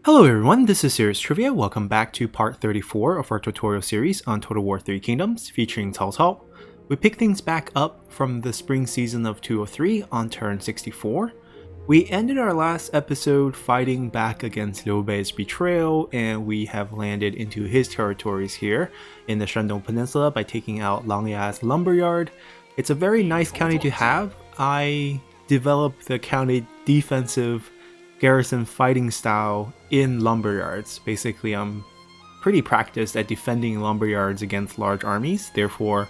Hello everyone, this is Serious Trivia. Welcome back to part 34 of our tutorial series on Total War 3 Kingdoms featuring Cao Cao. We pick things back up from the spring season of 203 on turn 64. We ended our last episode fighting back against Liu Bei's betrayal, and we have landed into his territories here in the Shandong Peninsula by taking out Langya's lumberyard. It's a very nice county to have. I developed the county defensive garrison fighting style in lumberyards. Basically, I'm pretty practiced at defending lumberyards against large armies, therefore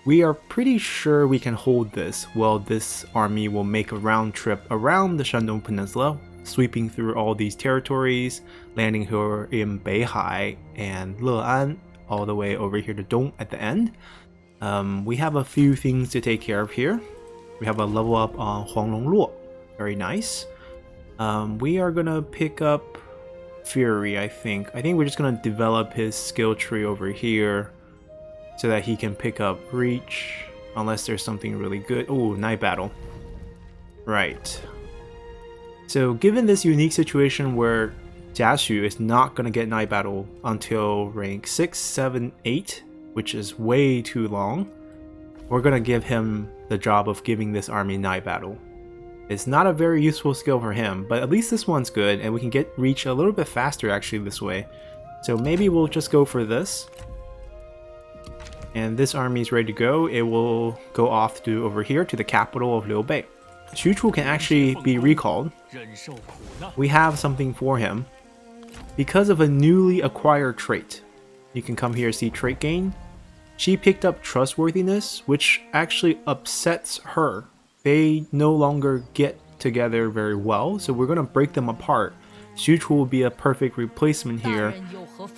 we are pretty sure we can hold this while this army will make a round trip around the Shandong Peninsula, sweeping through all these territories, landing here in Beihai and Le'an, all the way over here to Dong at the end. We have a few things to take care of here. We have a level up on Huanglong Luo, very nice. We are gonna pick up Fury, I think. We're just gonna develop his skill tree over here so that he can pick up Reach, unless there's something really good. Oh, Night Battle. Right. So given this unique situation where Jiaxu is not gonna get Night Battle until rank 6, 7, 8, which is way too long, we're gonna give him the job of giving this army Night Battle. It's not a very useful skill for him, but at least this one's good, and we can get Reach a little bit faster actually this way. So maybe we'll just go for this. And this army is ready to go. It will go off to over here to the capital of Liu Bei. Xu Chu can actually be recalled. We have something for him. Because of a newly acquired trait. You can come here and see trait gain. She picked up trustworthiness, which actually upsets her. They no longer get together very well, so we're going to break them apart. Xu Chu will be a perfect replacement here,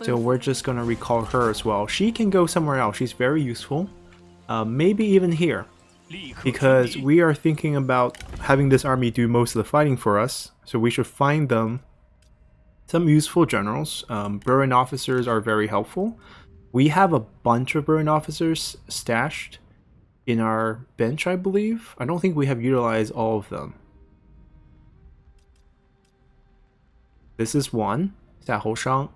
so we're just going to recall her as well. She can go somewhere else, she's very useful. Maybe even here, because we are thinking about having this army do most of the fighting for us, so we should find them some useful generals. Burren officers are very helpful. We have a bunch of Burren officers stashed in our bench, I believe. I don't think we have utilized all of them. This is one, Xiahou Shang.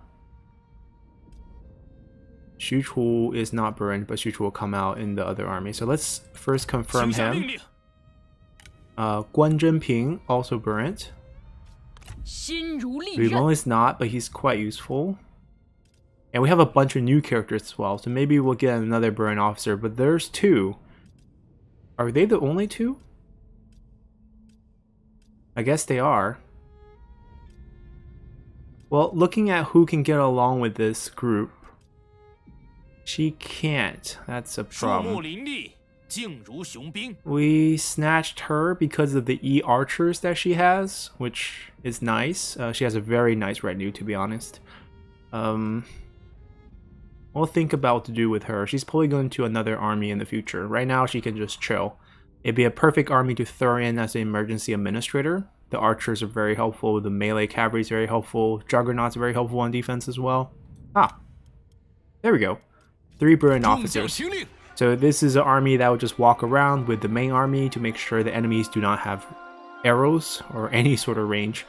Xu Chu is not burned, but Xu Chu will come out in the other army. So let's first confirm him. Guan Zhenping also burnt. Lu Meng is not, but he's quite useful. And we have a bunch of new characters as well, so maybe we'll get another burn officer, but there's two. Are they the only two? I guess they are. Well, looking at who can get along with this group, she can't. That's a problem. We snatched her because of the E archers that she has, which is nice. She has a very nice retinue, to be honest. We'll think about what to do with her. She's probably going to another army in the future. Right now, she can just chill. It'd be a perfect army to throw in as an emergency administrator. The archers are very helpful. The melee cavalry is very helpful. Juggernaut's very helpful on defense as well. There we go. 3 Burren officers. So this is an army that will just walk around with the main army to make sure the enemies do not have arrows or any sort of range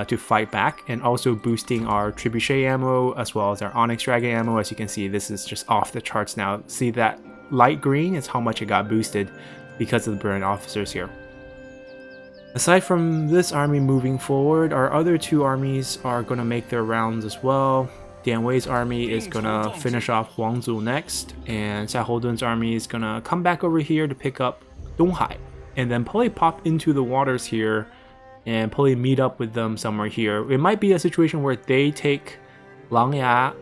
to fight back, and also boosting our trebuchet ammo as well as our onyx dragon ammo. As you can see, this is just off the charts now. See that light green is how much it got boosted because of the Burren officers here. Aside from this army moving forward, our other 2 armies are going to make their rounds as well. Dian Wei's army is going to finish off Huangzu next, and Xiahou Dun's army is going to come back over here to pick up Donghai, and then probably pop into the waters here and probably meet up with them somewhere here. It might be a situation where they take Langya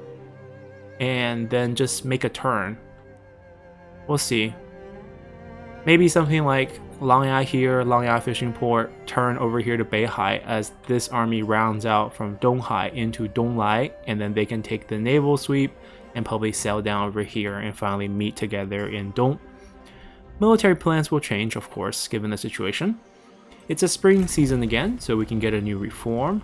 and then just make a turn. We'll see. Maybe something like Langya here, Langya fishing port, turn over here to Beihai as this army rounds out from Donghai into Donglai, and then they can take the naval sweep and probably sail down over here and finally meet together in Dong. Military plans will change, of course, given the situation. It's a spring season again, so we can get a new reform.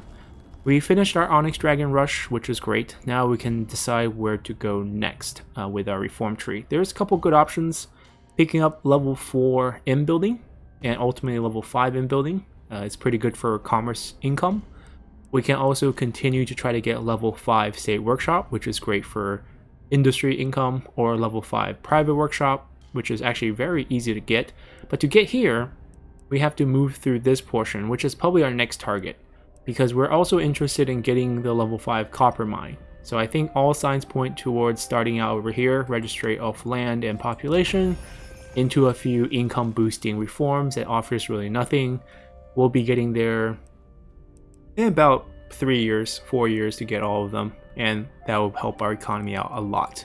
We finished our Onyx Dragon Rush, which is great. Now we can decide where to go next with our reform tree. There's a couple good options. Picking up level 4 in building and ultimately level 5 in building. It's pretty good for commerce income. We can also continue to try to get level 5 state workshop, which is great for industry income, or level 5 private workshop, which is actually very easy to get. But to get here, we have to move through this portion, which is probably our next target, because we're also interested in getting the level 5 copper mine. So I think all signs point towards starting out over here, registry of land and population, into a few income boosting reforms that offers really nothing. We'll be getting there in about 3 years, 4 years to get all of them, and that will help our economy out a lot.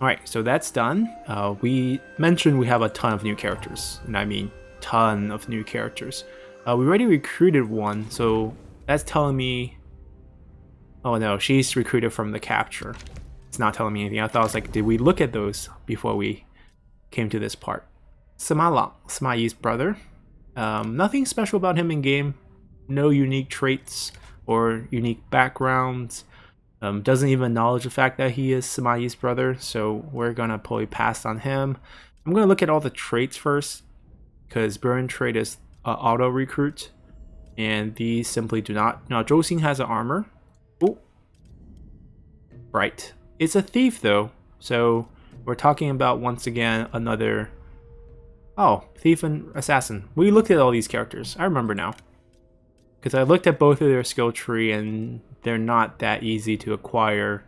Alright, so that's done. We mentioned we have a ton of new characters, and I mean ton of new characters. We already recruited one, so that's telling me... Oh no, she's recruited from the capture. It's not telling me anything. I thought, I was like, did we look at those before we came to this part? Samala, Sima Yi's brother. Nothing special about him in game. No unique traits or unique backgrounds. Doesn't even acknowledge the fact that he is Sima Yi's brother, so we're gonna probably pass on him. I'm gonna look at all the traits first, because burn trait is auto recruit, and these simply do not. Now Zhou Xing has an armor. Oh, right. It's a thief though, so we're talking about once again another. Oh, thief and assassin. We looked at all these characters. I remember now, because I looked at both of their skill tree and they're not that easy to acquire.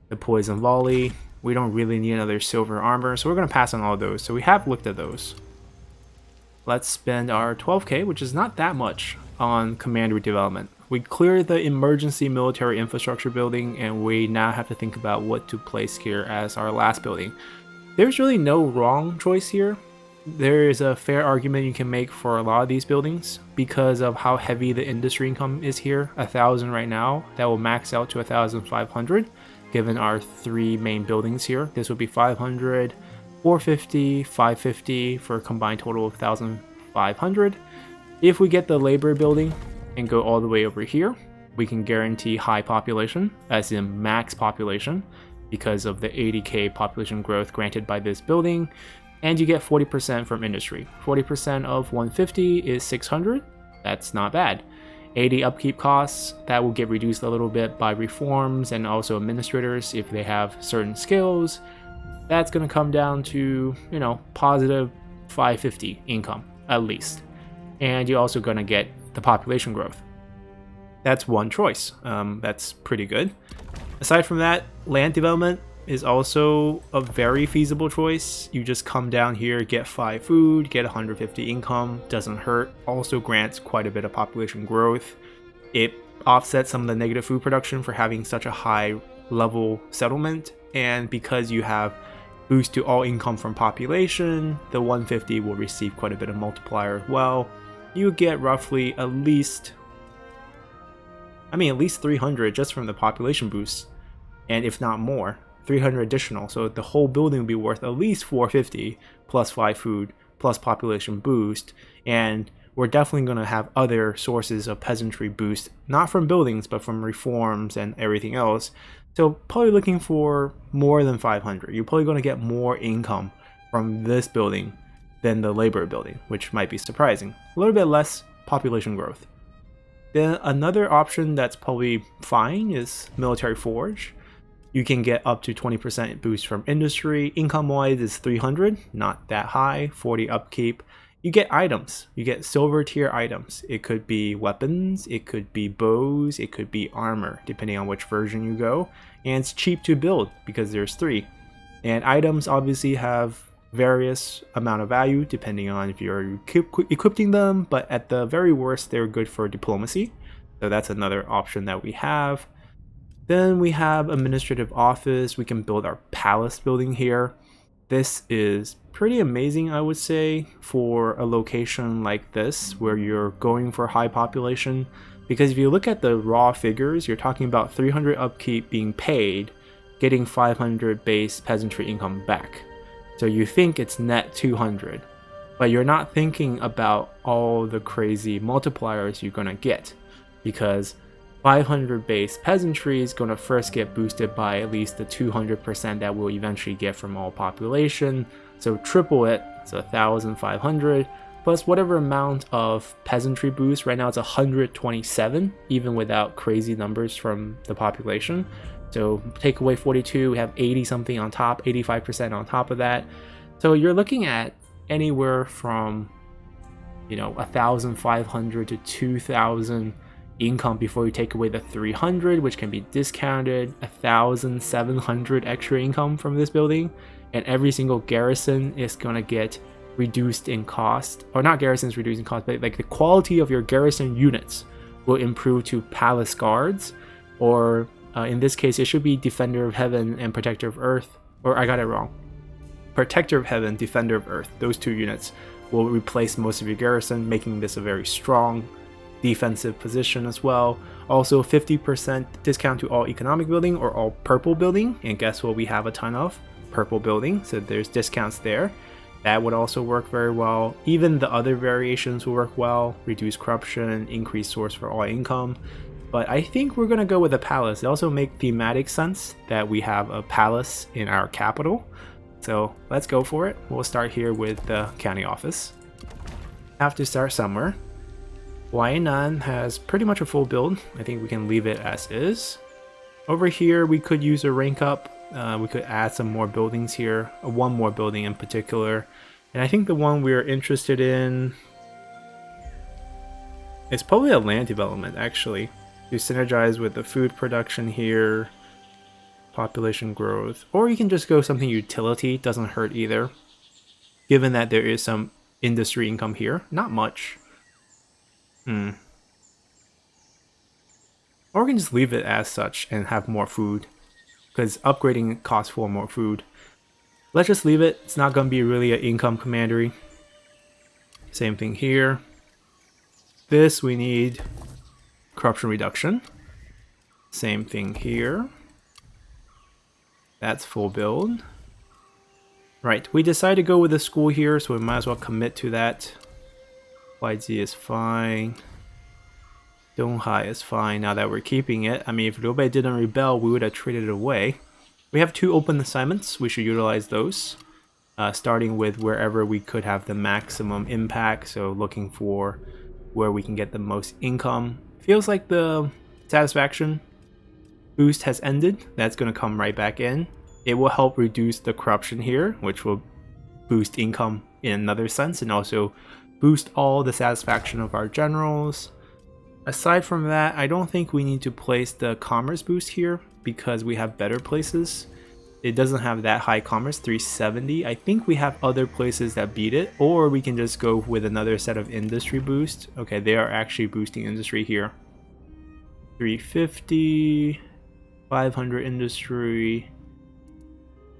The poison volley. We don't really need another silver armor, so we're gonna pass on all of those. So we have looked at those. Let's spend our 12k, which is not that much, on command redevelopment. We cleared the emergency military infrastructure building, and we now have to think about what to place here as our last building. There's really no wrong choice here. There is a fair argument you can make for a lot of these buildings because of how heavy the industry income is here. 1,000 right now. That will max out to 1,500 given our 3 main buildings here. This would be 500, 450, 550 for a combined total of 1,500. If we get the labor building and go all the way over here, we can guarantee high population, as in max population, because of the 80k population growth granted by this building. And you get 40% from industry. 40% of 150 is 600. That's not bad. 80 upkeep costs, that will get reduced a little bit by reforms and also administrators if they have certain skills. That's going to come down to, you know, positive 550 income at least. And you're also going to get the population growth. That's one choice. That's pretty good. Aside from that, land development is also a very feasible choice. You just come down here, get 5 food, get 150 income, doesn't hurt, also grants quite a bit of population growth. It offsets some of the negative food production for having such a high level settlement, and because you have boost to all income from population, the 150 will receive quite a bit of multiplier as well. You get roughly at least 300 just from the population boost, and if not more. 300 additional, so the whole building will be worth at least 450 plus 5 food plus population boost. And we're definitely going to have other sources of peasantry boost, not from buildings but from reforms and everything else. So probably looking for more than 500. You're probably going to get more income from this building than the labor building, which might be surprising. A little bit less population growth. Then another option that's probably fine is military forge. You can get up to 20% boost from industry. Income-wise is 300, not that high, 40 upkeep. You get items. You get silver tier items. It could be weapons, it could be bows, it could be armor, depending on which version you go. And it's cheap to build because there's 3. And items obviously have various amount of value depending on if you're equipping them, but at the very worst, they're good for diplomacy. So that's another option that we have. Then we have administrative office. We can build our palace building here. This is pretty amazing, I would say, for a location like this where you're going for high population. Because if you look at the raw figures, you're talking about 300 upkeep being paid, getting 500 base peasantry income back. So you think it's net 200, but you're not thinking about all the crazy multipliers you're gonna get, because 500 base peasantry is going to first get boosted by at least the 200% that we'll eventually get from all population. So triple it, so 1,500 plus whatever amount of peasantry boost. Right now it's 127, even without crazy numbers from the population. So take away 42, we have 80 something on top, 85% on top of that. So you're looking at anywhere from, you know, 1,500 to 2,000 income before you take away the 300, which can be discounted, 1,700 extra income from this building, and every single garrison is gonna get reduced in cost, or not garrisons reducing cost, but like the quality of your garrison units will improve to palace guards, or in this case it should be Defender of Heaven and Protector of Earth, or I got it wrong. Protector of Heaven, Defender of Earth, those two units will replace most of your garrison, making this a very strong defensive position as well. Also 50% discount to all economic building or all purple building, and guess what we have a ton of? Purple building, so there's discounts there. That would also work very well. Even the other variations will work well. Reduce corruption, increase source for all income. But I think we're gonna go with a palace. It also makes thematic sense that we have a palace in our capital. So let's go for it. We'll start here with the county office. Have to start somewhere. Wainan has pretty much a full build. I think we can leave it as is. Over here we could use a rank up. We could add some more buildings here, one more building in particular. And I think the one we're interested in is probably a land development, actually, to synergize with the food production here, population growth. Or you can just go something utility, doesn't hurt either, given that there is some industry income here. Not much. Or we can just leave it as such and have more food, because upgrading costs for more food. Let's just leave it. It's not going to be really an income commandery. Same thing here. This we need corruption reduction. Same thing here. That's full build. Right, we decided to go with the school here, so we might as well commit to that. YZ is fine. Donghai is fine now that we're keeping it. I mean, if Liu Bei didn't rebel, we would have traded it away. We have 2 open assignments. We should utilize those. Starting with wherever we could have the maximum impact. So looking for where we can get the most income. Feels like the satisfaction boost has ended. That's going to come right back in. It will help reduce the corruption here, which will boost income in another sense, and also boost all the satisfaction of our generals. Aside from that, I don't think we need to place the commerce boost here because we have better places. It doesn't have that high commerce, 370. I think we have other places that beat it, or we can just go with another set of industry boost. Okay, they are actually boosting industry here. 350, 500 industry.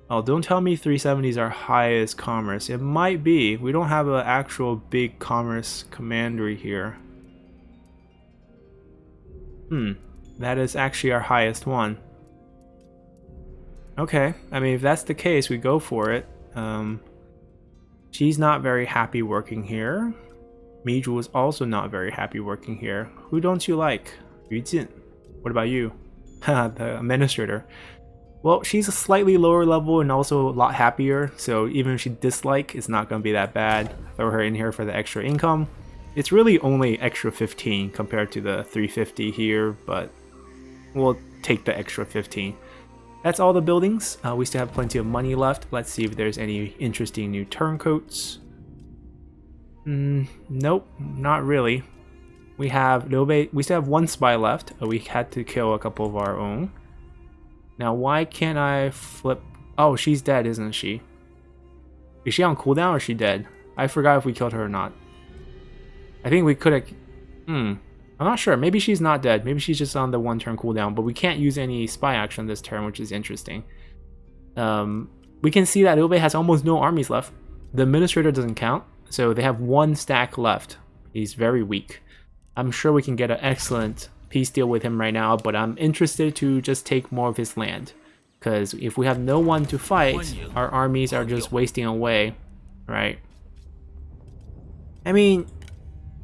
Oh, don't tell me 370 is our highest commerce. It might be. We don't have an actual big commerce commandery here. That is actually our highest one. Okay, I mean, if that's the case, we go for it. She's not very happy working here. Miju is also not very happy working here. Who don't you like? Yu Jin. What about you? The administrator. Well, she's a slightly lower level and also a lot happier, so even if she dislike, it's not going to be that bad. Throw her in here for the extra income. It's really only extra 15 compared to the 350 here, but we'll take the extra 15. That's all the buildings. We still have plenty of money left. Let's see if there's any interesting new turncoats. Nope, not really. We have Liu Bei. We still have 1 spy left. We had to kill a couple of our own. Now, why can't I flip? Oh, she's dead, isn't she? Is she on cooldown or is she dead? I forgot if we killed her or not. I think we could have... I'm not sure. Maybe she's not dead. Maybe she's just on the 1-turn cooldown, but we can't use any spy action this turn, which is interesting. We can see that Liu Bei has almost no armies left. The administrator doesn't count, so they have 1 stack left. He's very weak. I'm sure we can get an excellent peace deal with him right now, but I'm interested to just take more of his land. Because if we have no one to fight, our armies are just wasting away, right? I mean,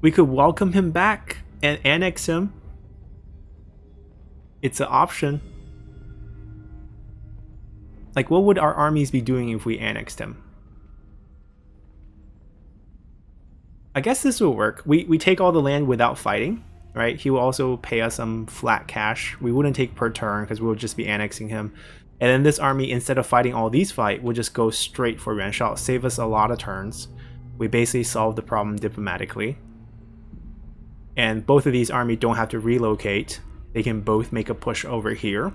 we could welcome him back and annex him. It's an option. Like, what would our armies be doing if we annexed him? I guess this will work. We take all the land without fighting, right? He will also pay us some flat cash. We wouldn't take per turn because we'll just be annexing him. And then this army, instead of fighting all these fight, will just go straight for Yuan Shao. Save us a lot of turns. We basically solve the problem diplomatically. And both of these armies don't have to relocate. They can both make a push over here.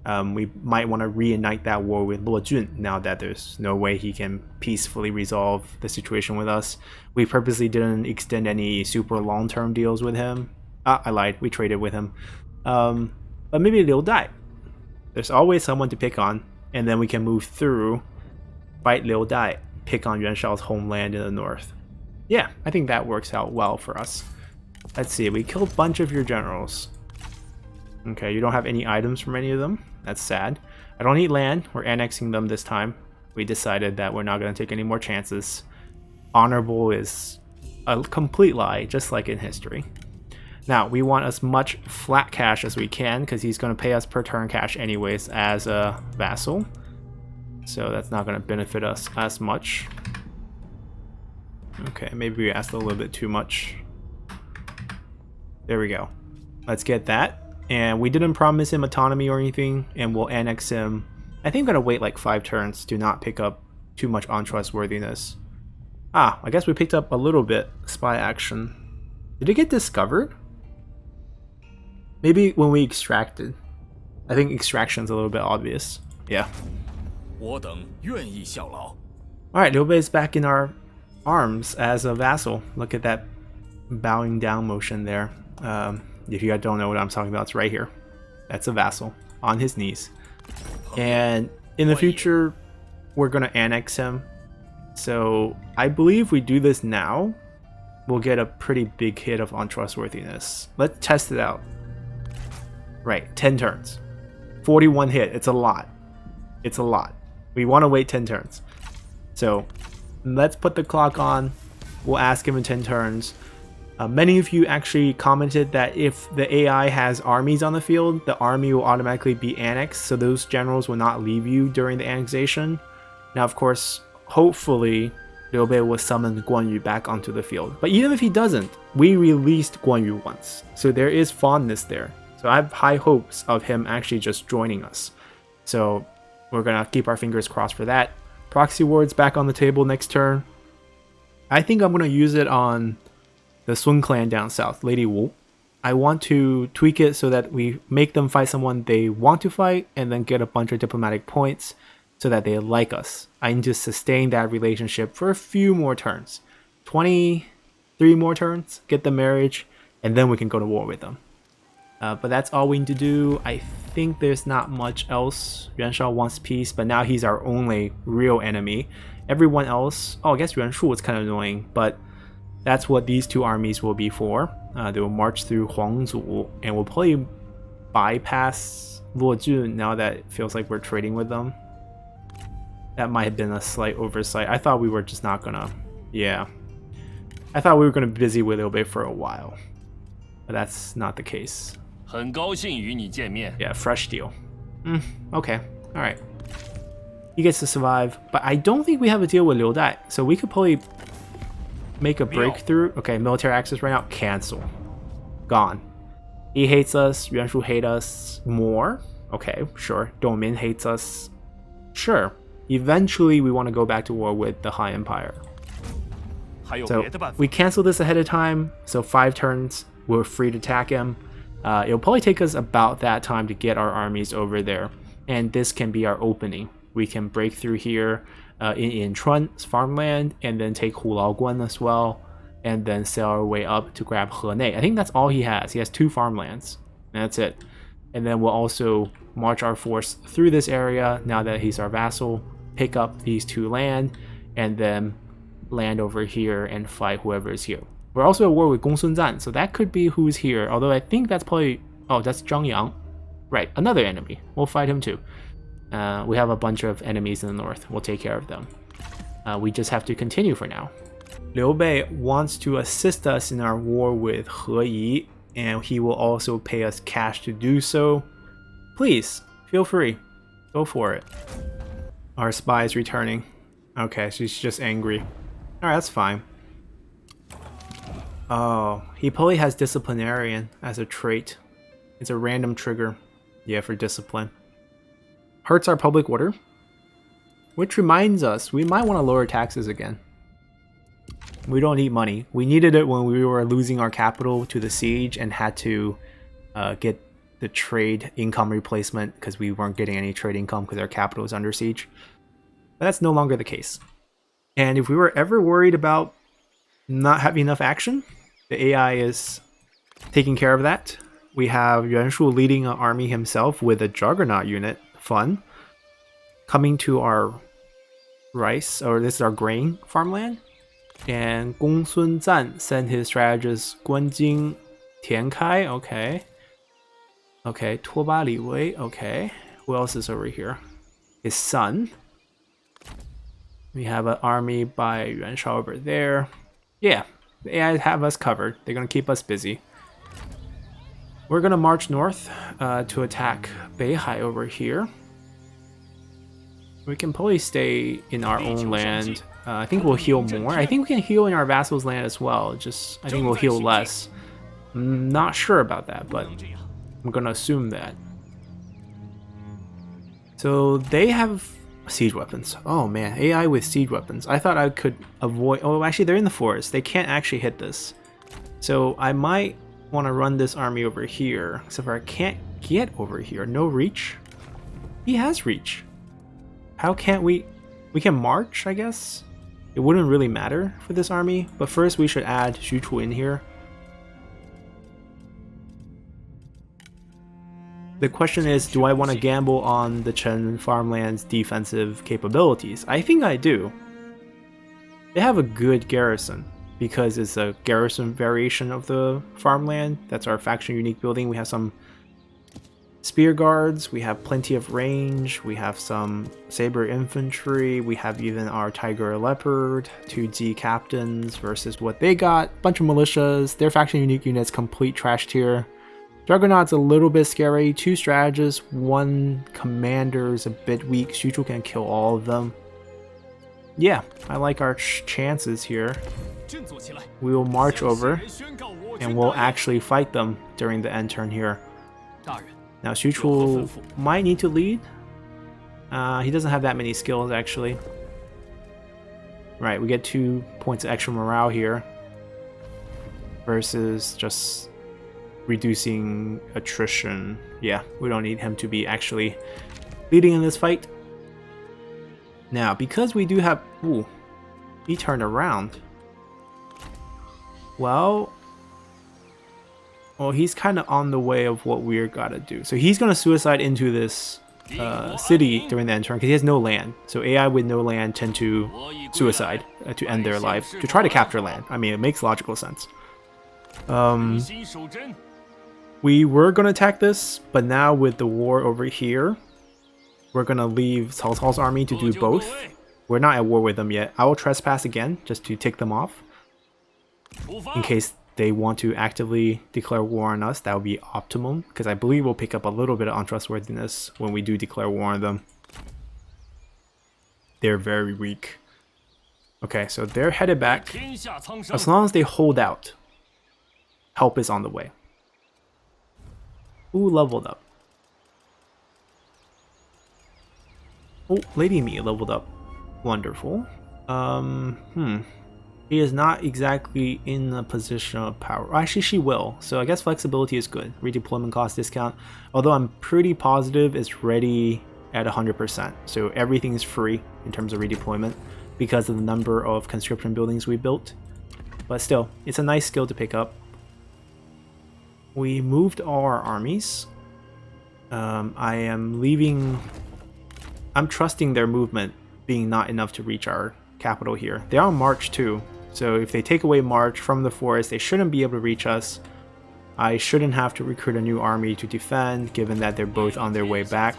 We might want to reunite that war with Luo Jun now that there's no way he can peacefully resolve the situation with us. We purposely didn't extend any super long-term deals with him. I lied. We traded with him. But maybe Liu Bei. There's always someone to pick on, and then we can move through, fight Liu Bei, pick on Yuan Shao's homeland in the north. Yeah, I think that works out well for us. Let's see, we killed a bunch of your generals. Okay, you don't have any items from any of them. That's sad. I don't need land. We're annexing them this time. We decided that we're not going to take any more chances. Honorable is a complete lie, just like in history. Now, we want as much flat cash as we can because he's going to pay us per turn cash anyways as a vassal. So that's not going to benefit us as much. Okay, maybe we asked a little bit too much. There we go. Let's get that. And we didn't promise him autonomy or anything, and we'll annex him. I think I'm going to wait like 5 turns to not pick up too much untrustworthiness. Ah, I guess we picked up a little bit spy action. Did it get discovered? Maybe when we extracted. I think extraction's a little bit obvious. Yeah. Alright, Liu Bei is back in our arms as a vassal. Look at that bowing down motion there. If you guys don't know what I'm talking about, it's right here. That's a vassal on his knees. And in the future, we're going to annex him. So I believe we do this now, we'll get a pretty big hit of untrustworthiness. Let's test it out. Right, 10 turns. 41 hit. It's a lot. It's a lot. We want to wait 10 turns. So let's put the clock on. We'll ask him in 10 turns. Many of you actually commented that if the AI has armies on the field, the army will automatically be annexed, so those generals will not leave you during the annexation. Now, of course, hopefully, Liu Bei will summon Guan Yu back onto the field. But even if he doesn't, we released Guan Yu once, so there is fondness there. So I have high hopes of him actually just joining us. So we're going to keep our fingers crossed for that. Proxy wards back on the table next turn. I think I'm going to use it on the Sun clan down south, Lady Wu. I want to tweak it so that we make them fight someone they want to fight and then get a bunch of diplomatic points so that they like us. I need to sustain that relationship for a few more turns. 23 more turns, get the marriage, and then we can go to war with them. But that's all we need to do. I think there's not much else. Yuan Shao wants peace, but now he's our only real enemy. Everyone else, oh, I guess Yuan Shu was kind of annoying, but that's what these two armies will be for. They will march through Huangzu, and we'll probably bypass Luo Jun now that it feels like we're trading with them. That might have been a slight oversight. I thought we were just not gonna... Yeah. I thought we were gonna be busy with Liu Bei for a while. But that's not the case. 很高兴与你见面. Yeah, fresh deal. Okay, alright. He gets to survive, but I don't think we have a deal with Liu Bei, so we could probably make a breakthrough. Okay, military access right now, cancel. Gone. He hates us, Yuan Shu hate us more. Okay, sure. Dongmin hates us. Sure. Eventually, we want to go back to war with the Han Empire. So we cancel this ahead of time, so 5 turns, we're free to attack him. It'll probably take us about that time to get our armies over there, and this can be our opening. We can break through here in Chun's farmland, and then take Hulaoguan as well, and then sail our way up to grab Henei. I think that's all he has. He has 2 farmlands, and that's it. And then we'll also march our force through this area now that he's our vassal, pick up these 2 land, and then land over here and fight whoever is here. We're also at war with Gongsun Zan, so that could be who's here, although I think that's probably... Oh, that's Zhang Yang. Right, another enemy. We'll fight him too. We have a bunch of enemies in the north. We'll take care of them. We just have to continue for now. Liu Bei wants to assist us in our war with He Yi, and he will also pay us cash to do so. Please, feel free. Go for it. Our spy is returning. Okay, she's just angry. Alright, that's fine. Oh, he probably has disciplinarian as a trait. It's a random trigger. Yeah, for discipline. Hurts our public order. Which reminds us, we might want to lower taxes again. We don't need money. We needed it when we were losing our capital to the siege and had to get the trade income replacement because we weren't getting any trade income because our capital was under siege. But that's no longer the case. And if we were ever worried about not having enough action, the AI is taking care of that. We have Yuan Shu leading an army himself with a Juggernaut unit. Fun. Coming to our rice, or this is our grain farmland. And Gong Sun Zan sent his strategist Guan Jing Tian Kai. Okay. Okay, Tuoba Li Wei. Okay. Who else is over here? His son. We have an army by Yuan Shao over there. Yeah, the AI have us covered. They're going to keep us busy. We're going to march north to attack Beihai over here. We can probably stay in our own land. I think we'll heal more. I think we can heal in our vassal's land as well. Just, I think we'll heal less. I'm not sure about that, but I'm going to assume that. So they have siege weapons. Oh man, AI with siege weapons. I thought I could avoid... Oh, actually they're in the forest. They can't actually hit this. So I might want to run this army over here. Except for I can't get over here. No reach? He has reach. How can't we... We can march, I guess? It wouldn't really matter for this army. But first we should add Xu Chu in here. The question is, do I want to gamble on the Chen farmland's defensive capabilities? I think I do. They have a good garrison because it's a garrison variation of the farmland. That's our faction unique building. We have some spear guards, we have plenty of range, we have some saber infantry, we have even our tiger leopard, 2Z captains versus what they got. Bunch of militias, their faction unique units complete trash tier. Juggernaut's a little bit scary. 2 strategists, 1 commander is a bit weak. Xu Chu can kill all of them. Yeah, I like our chances here. We will march over, and we'll actually fight them during the end turn here. Now Xu Chu might need to lead. He doesn't have that many skills, actually. Right, we get 2 points of extra morale here. Versus just... reducing attrition. Yeah, we don't need him to be actually leading in this fight. Now, because we do have... Ooh, he turned around. Well, he's kind of on the way of what we're gotta do. So he's gonna suicide into this city during the end turn because he has no land. So AI with no land tend to suicide to end their life, to try to capture land. I mean, it makes logical sense. We were going to attack this, but now with the war over here, we're going to leave Cao Cao's army to do both. We're not at war with them yet. I will trespass again, just to tick them off. In case they want to actively declare war on us, that would be optimum, because I believe we'll pick up a little bit of untrustworthiness when we do declare war on them. They're very weak. Okay, so they're headed back. As long as they hold out, help is on the way. Who leveled up? Oh, Lady Me leveled up. Wonderful. He is not exactly in a position of power. Actually, she will. So I guess flexibility is good. Redeployment cost discount. Although I'm pretty positive it's ready at 100%. So everything is free in terms of redeployment because of the number of conscription buildings we built. But still, it's a nice skill to pick up. We moved all our armies. I am leaving... I'm trusting their movement being not enough to reach our capital here. They're on march too, so if they take away march from the forest, they shouldn't be able to reach us. I shouldn't have to recruit a new army to defend, given that they're both on their way back.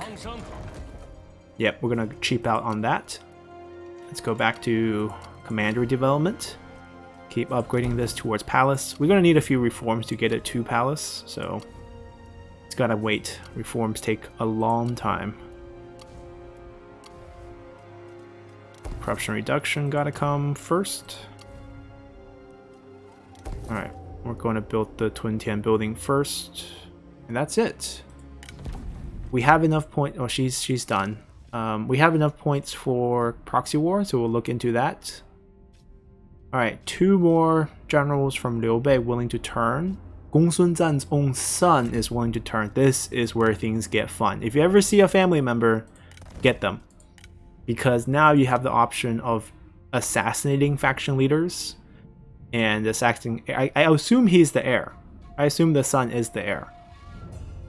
Yep, we're gonna cheap out on that. Let's go back to commandery development. Keep upgrading this towards palace. We're gonna need a few reforms to get it to palace, so it's gotta wait. Reforms take a long time. Corruption reduction gotta come first. Alright. We're going to build the Twin Tian building first. And that's it. We have enough points. Oh, she's done. We have enough points for proxy war, so we'll look into that. Alright, 2 more generals from Liu Bei willing to turn. Gong Sun Zan's own son is willing to turn. This is where things get fun. If you ever see a family member, get them. Because now you have the option of assassinating faction leaders. And assassinating... I assume he's the heir. I assume the son is the heir.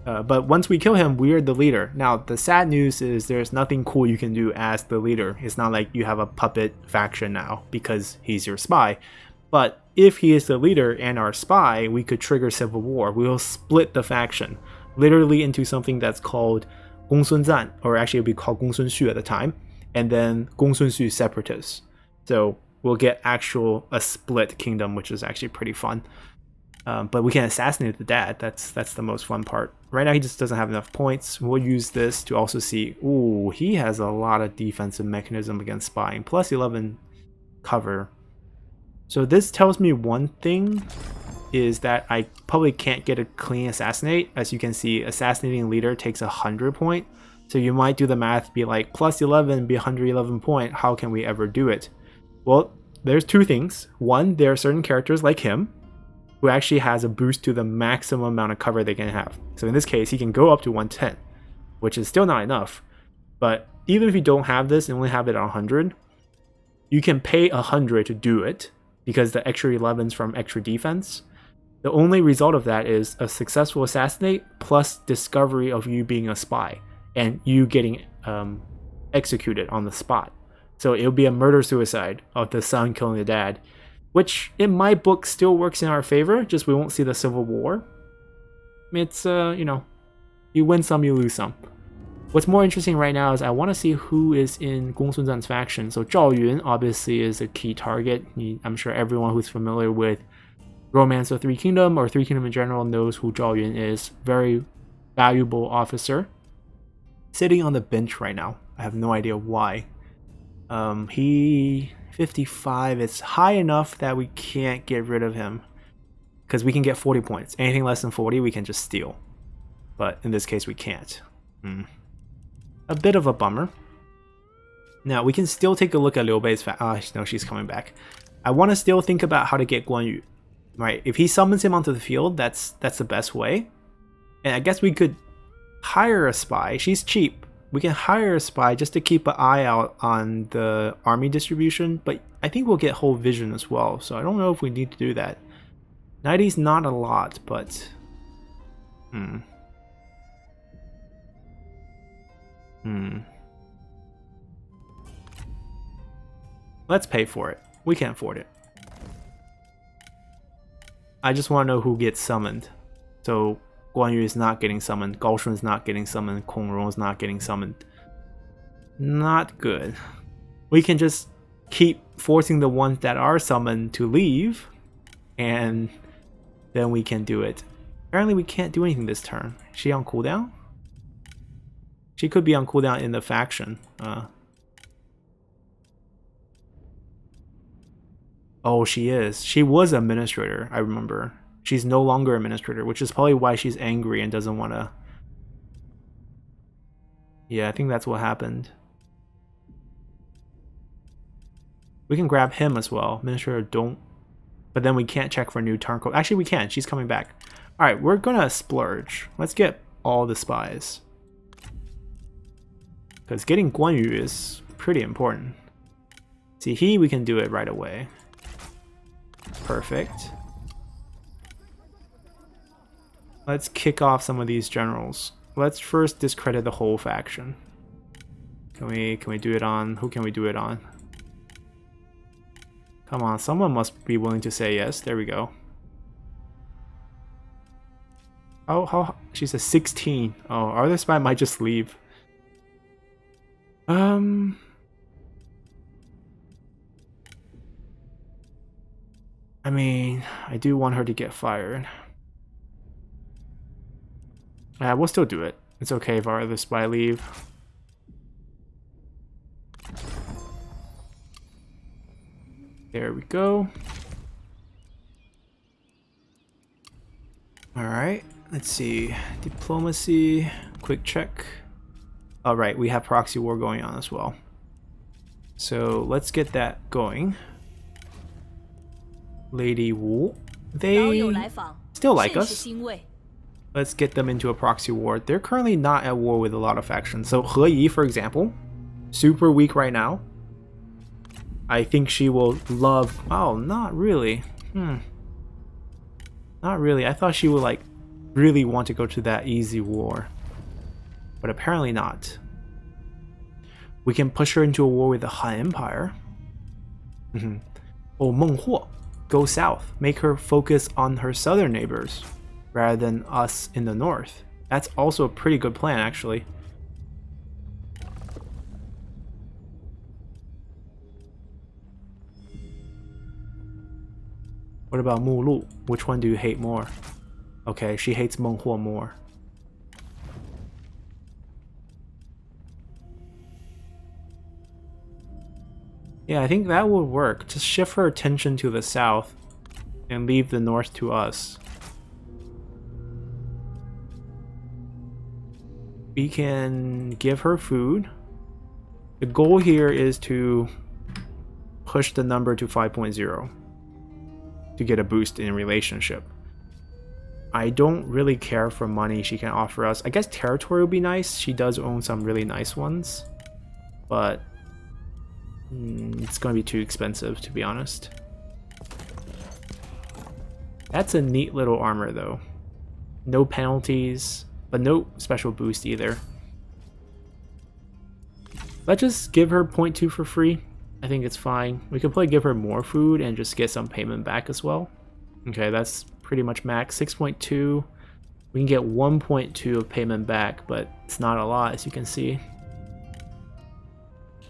But once we kill him, we're the leader. Now, the sad news is there's nothing cool you can do as the leader. It's not like you have a puppet faction now because he's your spy. But if he is the leader and our spy, we could trigger civil war. We'll split the faction literally into something that's called Gong Sun Zan, or actually it would be called Gong Sun Shu at the time, and then Gong Sun Shu separatists. So we'll get a split kingdom, which is actually pretty fun. But we can assassinate the dad. That's the most fun part. Right now he just doesn't have enough points. We'll use this to also see, ooh, he has a lot of defensive mechanism against spying. Plus 11 cover. So this tells me one thing is that I probably can't get a clean assassinate. As you can see, assassinating leader takes 100 point. So you might do the math, be like, plus 11 be 111 point. How can we ever do it? Well, there's 2 things. One, there are certain characters like him who actually has a boost to the maximum amount of cover they can have. So in this case, he can go up to 110, which is still not enough. But even if you don't have this and only have it at 100, you can pay 100 to do it because the extra 11s from extra defense. The only result of that is a successful assassinate plus discovery of you being a spy and you getting executed on the spot. So it'll be a murder-suicide of the son killing the dad, which in my book still works in our favor, just we won't see the civil war. It's, you know, you win some, you lose some. What's more interesting right now is I want to see who is in Gong Sun Zan's faction. So Zhao Yun obviously is a key target. I'm sure everyone who's familiar with Romance of Three Kingdom or Three Kingdom in general knows who Zhao Yun is. Very valuable officer. Sitting on the bench right now. I have no idea why. He 55 is high enough that we can't get rid of him because we can get 40 points. Anything less than 40 we can just steal, but in this case we can't. A bit of a bummer. Now we can still take a look at Liu Bei's no, she's coming back. I want to still think about how to get Guan Yu, right? If he summons him onto the field, that's the best way. And I guess we could hire a spy. She's cheap. We can hire a spy just to keep an eye out on the army distribution, but I think we'll get whole vision as well, so I don't know if we need to do that. 90's not a lot, but... Let's pay for it. We can afford it. I just want to know who gets summoned. So Guan Yu is not getting summoned, Gao Shun is not getting summoned, Kong Rong is not getting summoned. Not good. We can just keep forcing the ones that are summoned to leave, and then we can do it. Apparently we can't do anything this turn. Is she on cooldown? She could be on cooldown in the faction. Oh, she is. She was administrator, I remember. She's no longer administrator, which is probably why she's angry and doesn't want to... Yeah, I think that's what happened. We can grab him as well. Administrator don't... But then we can't check for new turn code. Actually, we can. She's coming back. Alright, we're gonna splurge. Let's get all the spies. Because getting Guan Yu is pretty important. See, we can do it right away. Perfect. Let's kick off some of these generals. Let's first discredit the whole faction. Can we do it on... Who can we do it on? Come on, someone must be willing to say yes. There we go. Oh, how... She's a 16. Oh, our other spy might just leave. I mean, I do want her to get fired. Yeah, we'll still do it. It's okay if our other spy leave. There we go. Alright, let's see. Diplomacy, quick check. Alright, we have proxy war going on as well. So let's get that going. Lady Wu. They still like us. Let's get them into a proxy war. They're currently not at war with a lot of factions. So He Yi, for example, super weak right now. I think she will love... Oh, not really. Not really. I thought she would like really want to go to that easy war. But apparently not. We can push her into a war with the Han Empire. Oh, Meng Huo. Go south. Make her focus on her southern neighbors rather than us in the north. That's also a pretty good plan, actually. What about Mu Lu? Which one do you hate more? Okay, she hates Meng Huo more. Yeah, I think that would work. Just shift her attention to the south and leave the north to us. We can give her food. The goal here is to push the number to 5.0 to get a boost in relationship. I don't really care for money she can offer us. I guess territory would be nice. She does own some really nice ones, but it's going to be too expensive, to be honest. That's a neat little armor, though. No penalties, but no special boost either. Let's just give her 0.2 for free. I think it's fine. We could probably give her more food and just get some payment back as well. Okay, that's pretty much max. 6.2. We can get 1.2 of payment back, but it's not a lot, as you can see.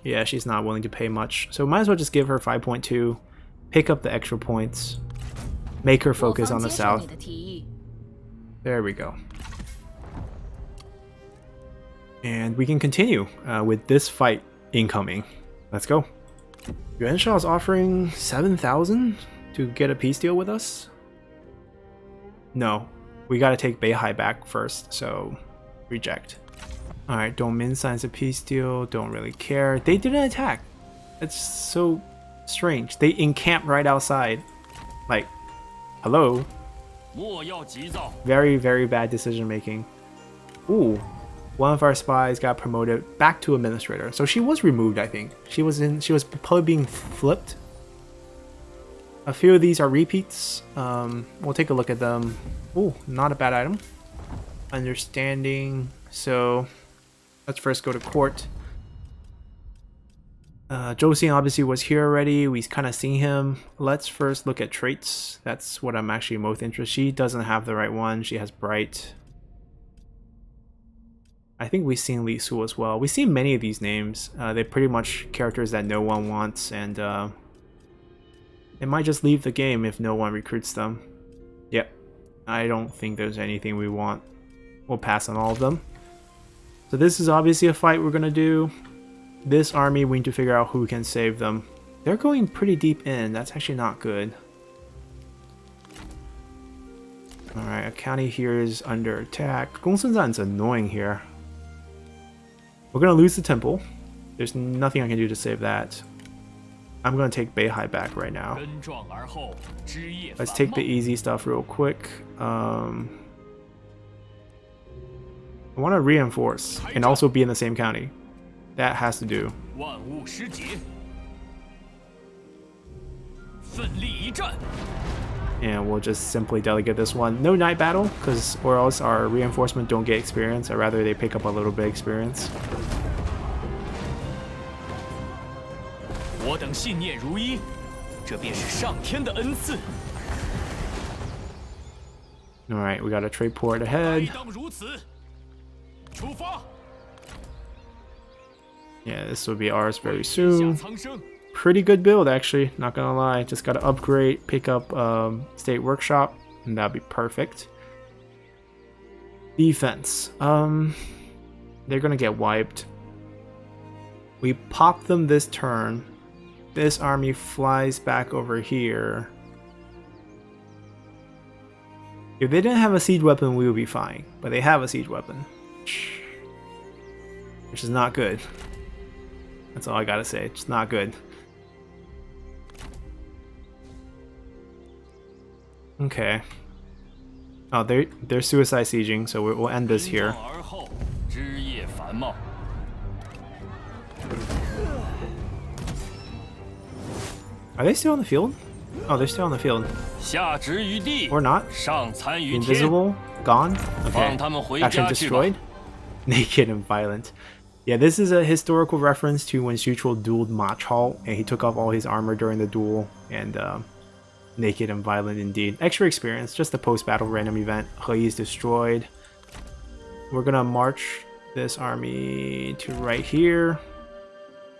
Yeah, she's not willing to pay much. So might as well just give her 5.2, pick up the extra points, make her focus on the south. There we go. And we can continue with this fight incoming. Let's go. Yuan Shao is offering 7,000 to get a peace deal with us. No, we gotta take Beihai back first, so reject. Alright, Dongmin signs a peace deal, don't really care. They didn't attack. It's so strange. They encamp right outside. Like, hello? Very, very bad decision making. Ooh, one of our spies got promoted back to administrator. So she was removed, I think. She was probably being flipped. A few of these are repeats. We'll take a look at them. Ooh, not a bad item. Understanding. So let's first go to court. Zhou Xing obviously was here already. We kind of seen him. Let's first look at traits. That's what I'm actually most interested in. She doesn't have the right one. She has bright. I think we've seen Li Su as well. We've seen many of these names. They're pretty much characters that no one wants, and they might just leave the game if no one recruits them. Yep. I don't think there's anything we want. We'll pass on all of them. So this is obviously a fight we're going to do. This army, we need to figure out who can save them. They're going pretty deep in. That's actually not good. Alright, a county here is under attack. Gongsun-zan's annoying here. We're going to lose the temple. There's nothing I can do to save that. I'm going to take Beihai back right now. Let's take the easy stuff real quick. I want to reinforce and also be in the same county. That has to do. And we'll just simply delegate this one. No night battle, or else our reinforcement don't get experience. I'd rather they pick up a little bit of experience. Alright, we got a trade port ahead. Yeah, this will be ours very soon. Pretty good build, actually, not gonna lie. Just gotta upgrade, pick up State Workshop, and that'll be perfect. Defense. They're gonna get wiped. We pop them this turn. This army flies back over here. If they didn't have a siege weapon, we would be fine. But they have a siege weapon, which is not good. That's all I gotta say. It's not good. Okay. Oh, they're suicide sieging, so we'll end this here. Are they still on the field? Oh, they're still on the field. Or not? Invisible? Gone? Okay. Actually destroyed? Naked and violent. Yeah, this is a historical reference to when Xu dueled Ma Chao, and he took off all his armor during the duel, and naked and violent indeed. Extra experience, just a post-battle random event. He is destroyed. We're gonna march this army to right here.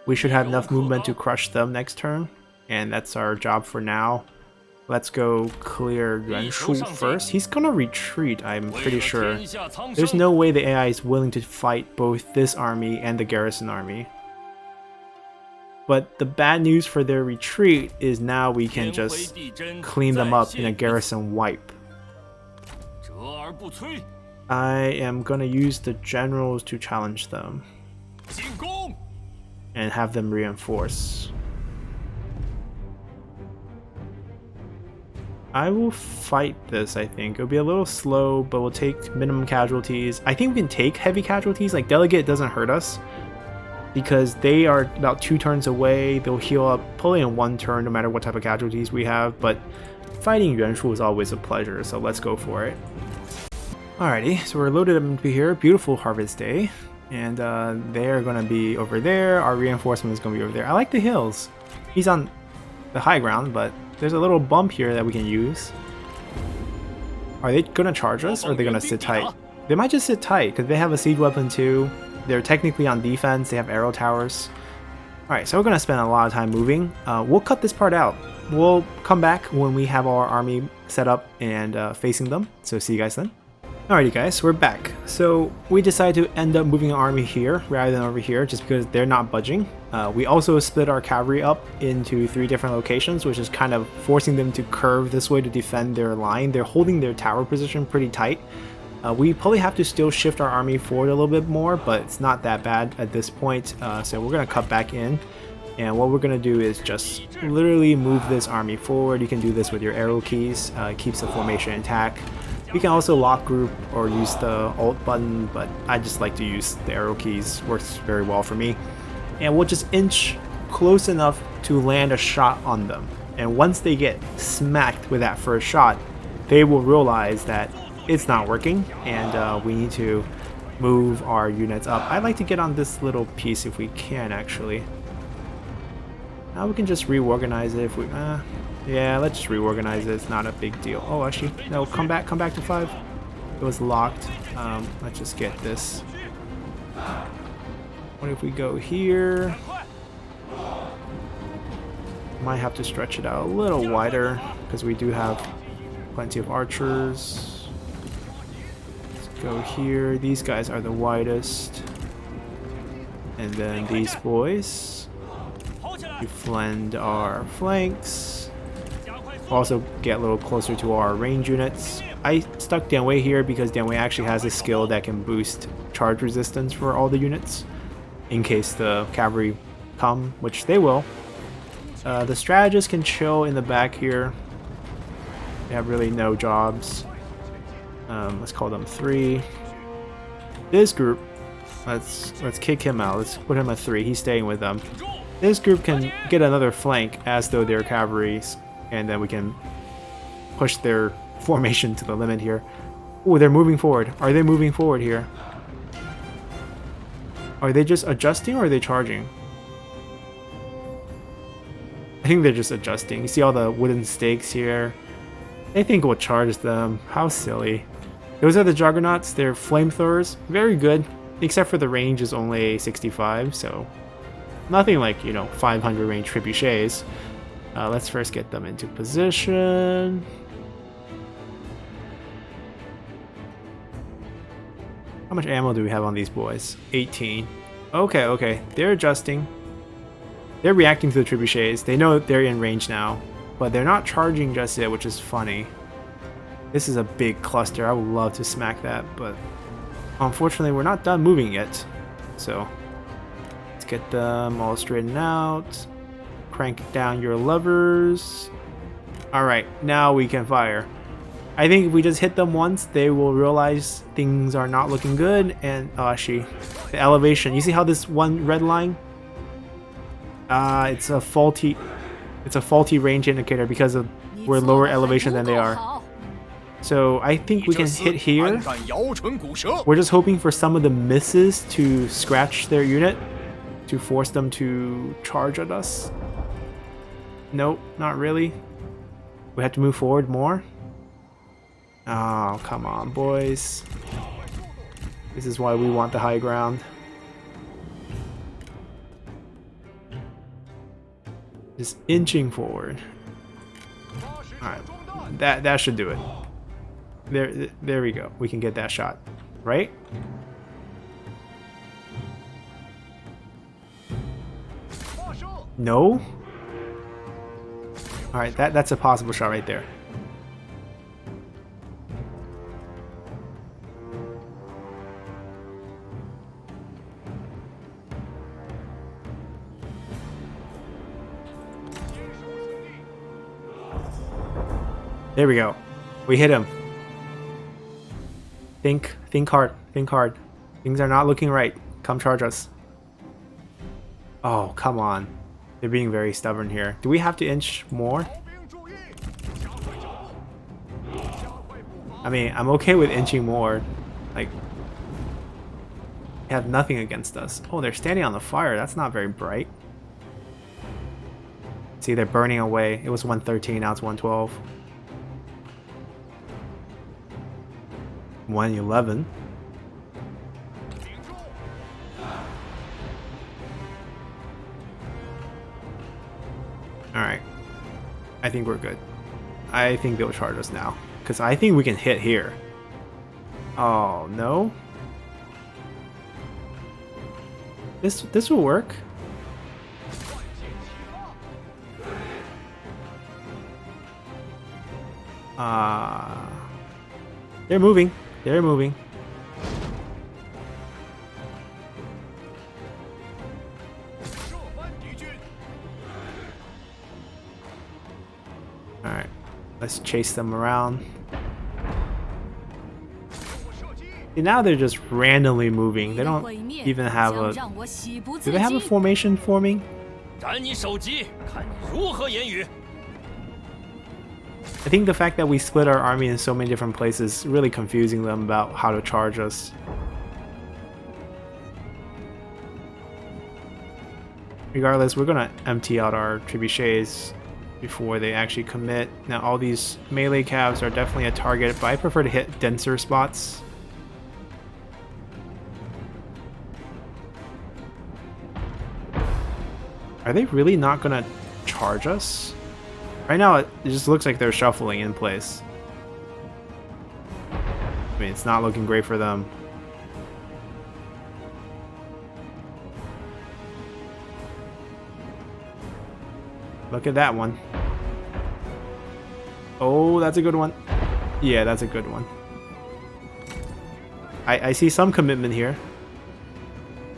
We should have enough movement to crush them next turn, and that's our job for now. Let's go clear Yuan Shu first. He's gonna retreat, I'm pretty sure. There's no way the AI is willing to fight both this army and the garrison army. But the bad news for their retreat is now we can just clean them up in a garrison wipe. I am gonna use the generals to challenge them and have them reinforce. I will fight this, I think. It'll be a little slow, but we'll take minimum casualties. I think we can take heavy casualties. Like, Delegate doesn't hurt us because they are about 2 turns away. They'll heal up probably in 1 turn no matter what type of casualties we have, but fighting Yuan Shu is always a pleasure, so let's go for it. Alrighty, so we're loaded up into here. Beautiful harvest day. And they're going to be over there. Our reinforcement is going to be over there. I like the hills. He's on the high ground, but there's a little bump here that we can use. Are they going to charge us, or are they going to sit tight? They might just sit tight, because they have a siege weapon too. They're technically on defense. They have arrow towers. Alright, so we're going to spend a lot of time moving. We'll cut this part out. We'll come back when we have our army set up and facing them. So see you guys then. Alrighty guys, we're back. So we decided to end up moving our army here rather than over here just because they're not budging. We also split our cavalry up into 3 different locations, which is kind of forcing them to curve this way to defend their line. They're holding their tower position pretty tight. We probably have to still shift our army forward a little bit more, but it's not that bad at this point. So we're going to cut back in. And what we're going to do is just literally move this army forward. You can do this with your arrow keys. It keeps the formation intact. You can also lock group or use the alt button, but I just like to use the arrow keys. Works very well for me. And we'll just inch close enough to land a shot on them. And once they get smacked with that first shot, they will realize that it's not working, and we need to move our units up. I'd like to get on this little piece if we can, actually. Now we can just reorganize it if we... yeah, let's just reorganize it. It's not a big deal. Oh, actually, no, come back to 5. It was locked. Let's just get this. What if we go here? Might have to stretch it out a little wider because we do have plenty of archers. Let's go here. These guys are the widest. And then these boys. We flank our flanks. Also get a little closer to our range units. I stuck Dianwei here because Dianwei actually has a skill that can boost charge resistance for all the units in case the cavalry come, which they will. The strategists can chill in the back here. They have really no jobs. Let's call them 3. This group, let's kick him out. Let's put him at 3. He's staying with them. This group can get another flank as though they're cavalry, and then we can push their formation to the limit here. Oh, they're moving forward. Are they moving forward here? Are they just adjusting, or are they charging? I think they're just adjusting. You see all the wooden stakes here? They think we'll charge them. How silly. Those are the juggernauts. They're flamethrowers. Very good, except for the range is only 65, so nothing like, you know, 500 range trebuchets. Let's first get them into position. How much ammo do we have on these boys? 18. Okay. They're adjusting. They're reacting to the trebuchets. They know they're in range now, but they're not charging just yet, which is funny. This is a big cluster. I would love to smack that, but unfortunately we're not done moving yet. So let's get them all straightened out. Crank down your levers. Alright, now we can fire. I think if we just hit them once, they will realize things are not looking good. And the elevation. You see how this one red line? It's a faulty range indicator because of we're lower elevation than they are. So I think we can hit here. We're just hoping for some of the misses to scratch their unit to force them to charge at us. Nope, not really. We have to move forward more. Oh, come on, boys. This is why we want the high ground. Just inching forward. Alright, that should do it. There we go. We can get that shot. Right? No? Alright, that's a possible shot right there. There we go. We hit him. Think hard. Think hard. Things are not looking right. Come charge us. Oh, come on. They're being very stubborn here. Do we have to inch more? I mean, I'm okay with inching more. Like, they have nothing against us. Oh, they're standing on the fire. That's not very bright. See, they're burning away. It was 113, now it's 112. 111. Alright. I think we're good. I think they'll charge us now. Because I think we can hit here. Oh, no? This will work. They're moving. They're moving. Alright. Let's chase them around. See, now they're just randomly moving. They don't even have a... Do they have a formation forming? I think the fact that we split our army in so many different places is really confusing them about how to charge us. Regardless, we're gonna empty out our trebuchets before they actually commit. Now all these melee calves are definitely a target, but I prefer to hit denser spots. Are they really not gonna charge us? Right now it just looks like they're shuffling in place. I mean, it's not looking great for them. Look at that one. Oh, that's a good one. Yeah, that's a good one. I see some commitment here.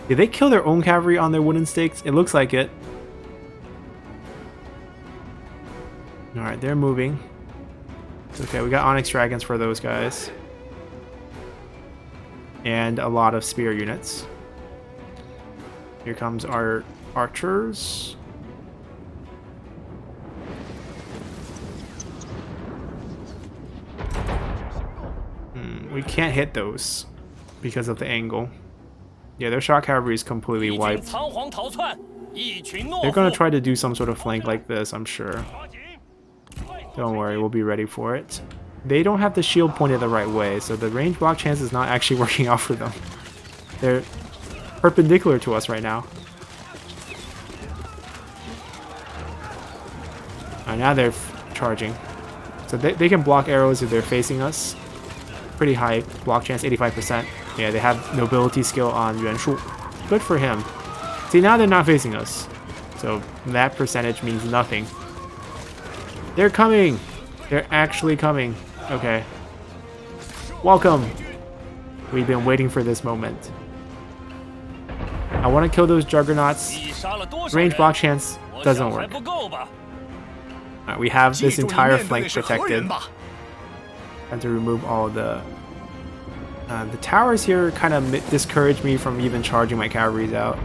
Did they kill their own cavalry on their wooden stakes? It looks like it. Alright, they're moving. Okay, we got Onyx Dragons for those guys. And a lot of spear units. Here comes our archers. We can't hit those because of the angle. Yeah, their shock cavalry is completely wiped. They're gonna try to do some sort of flank like this, I'm sure. Don't worry, we'll be ready for it. They don't have the shield pointed the right way, so the range block chance is not actually working out for them. They're perpendicular to us right now. Alright, now they're charging. So they can block arrows if they're facing us. Pretty high block chance, 85%. Yeah, they have nobility skill on Yuan Shu. Good for him. See, now they're not facing us. So that percentage means nothing. They're coming! They're actually coming. Okay. Welcome! We've been waiting for this moment. I want to kill those juggernauts. Range block chance doesn't work. Alright, we have this entire flank protected. Time to remove all the towers here kind of discourage me from even charging my cavalries out.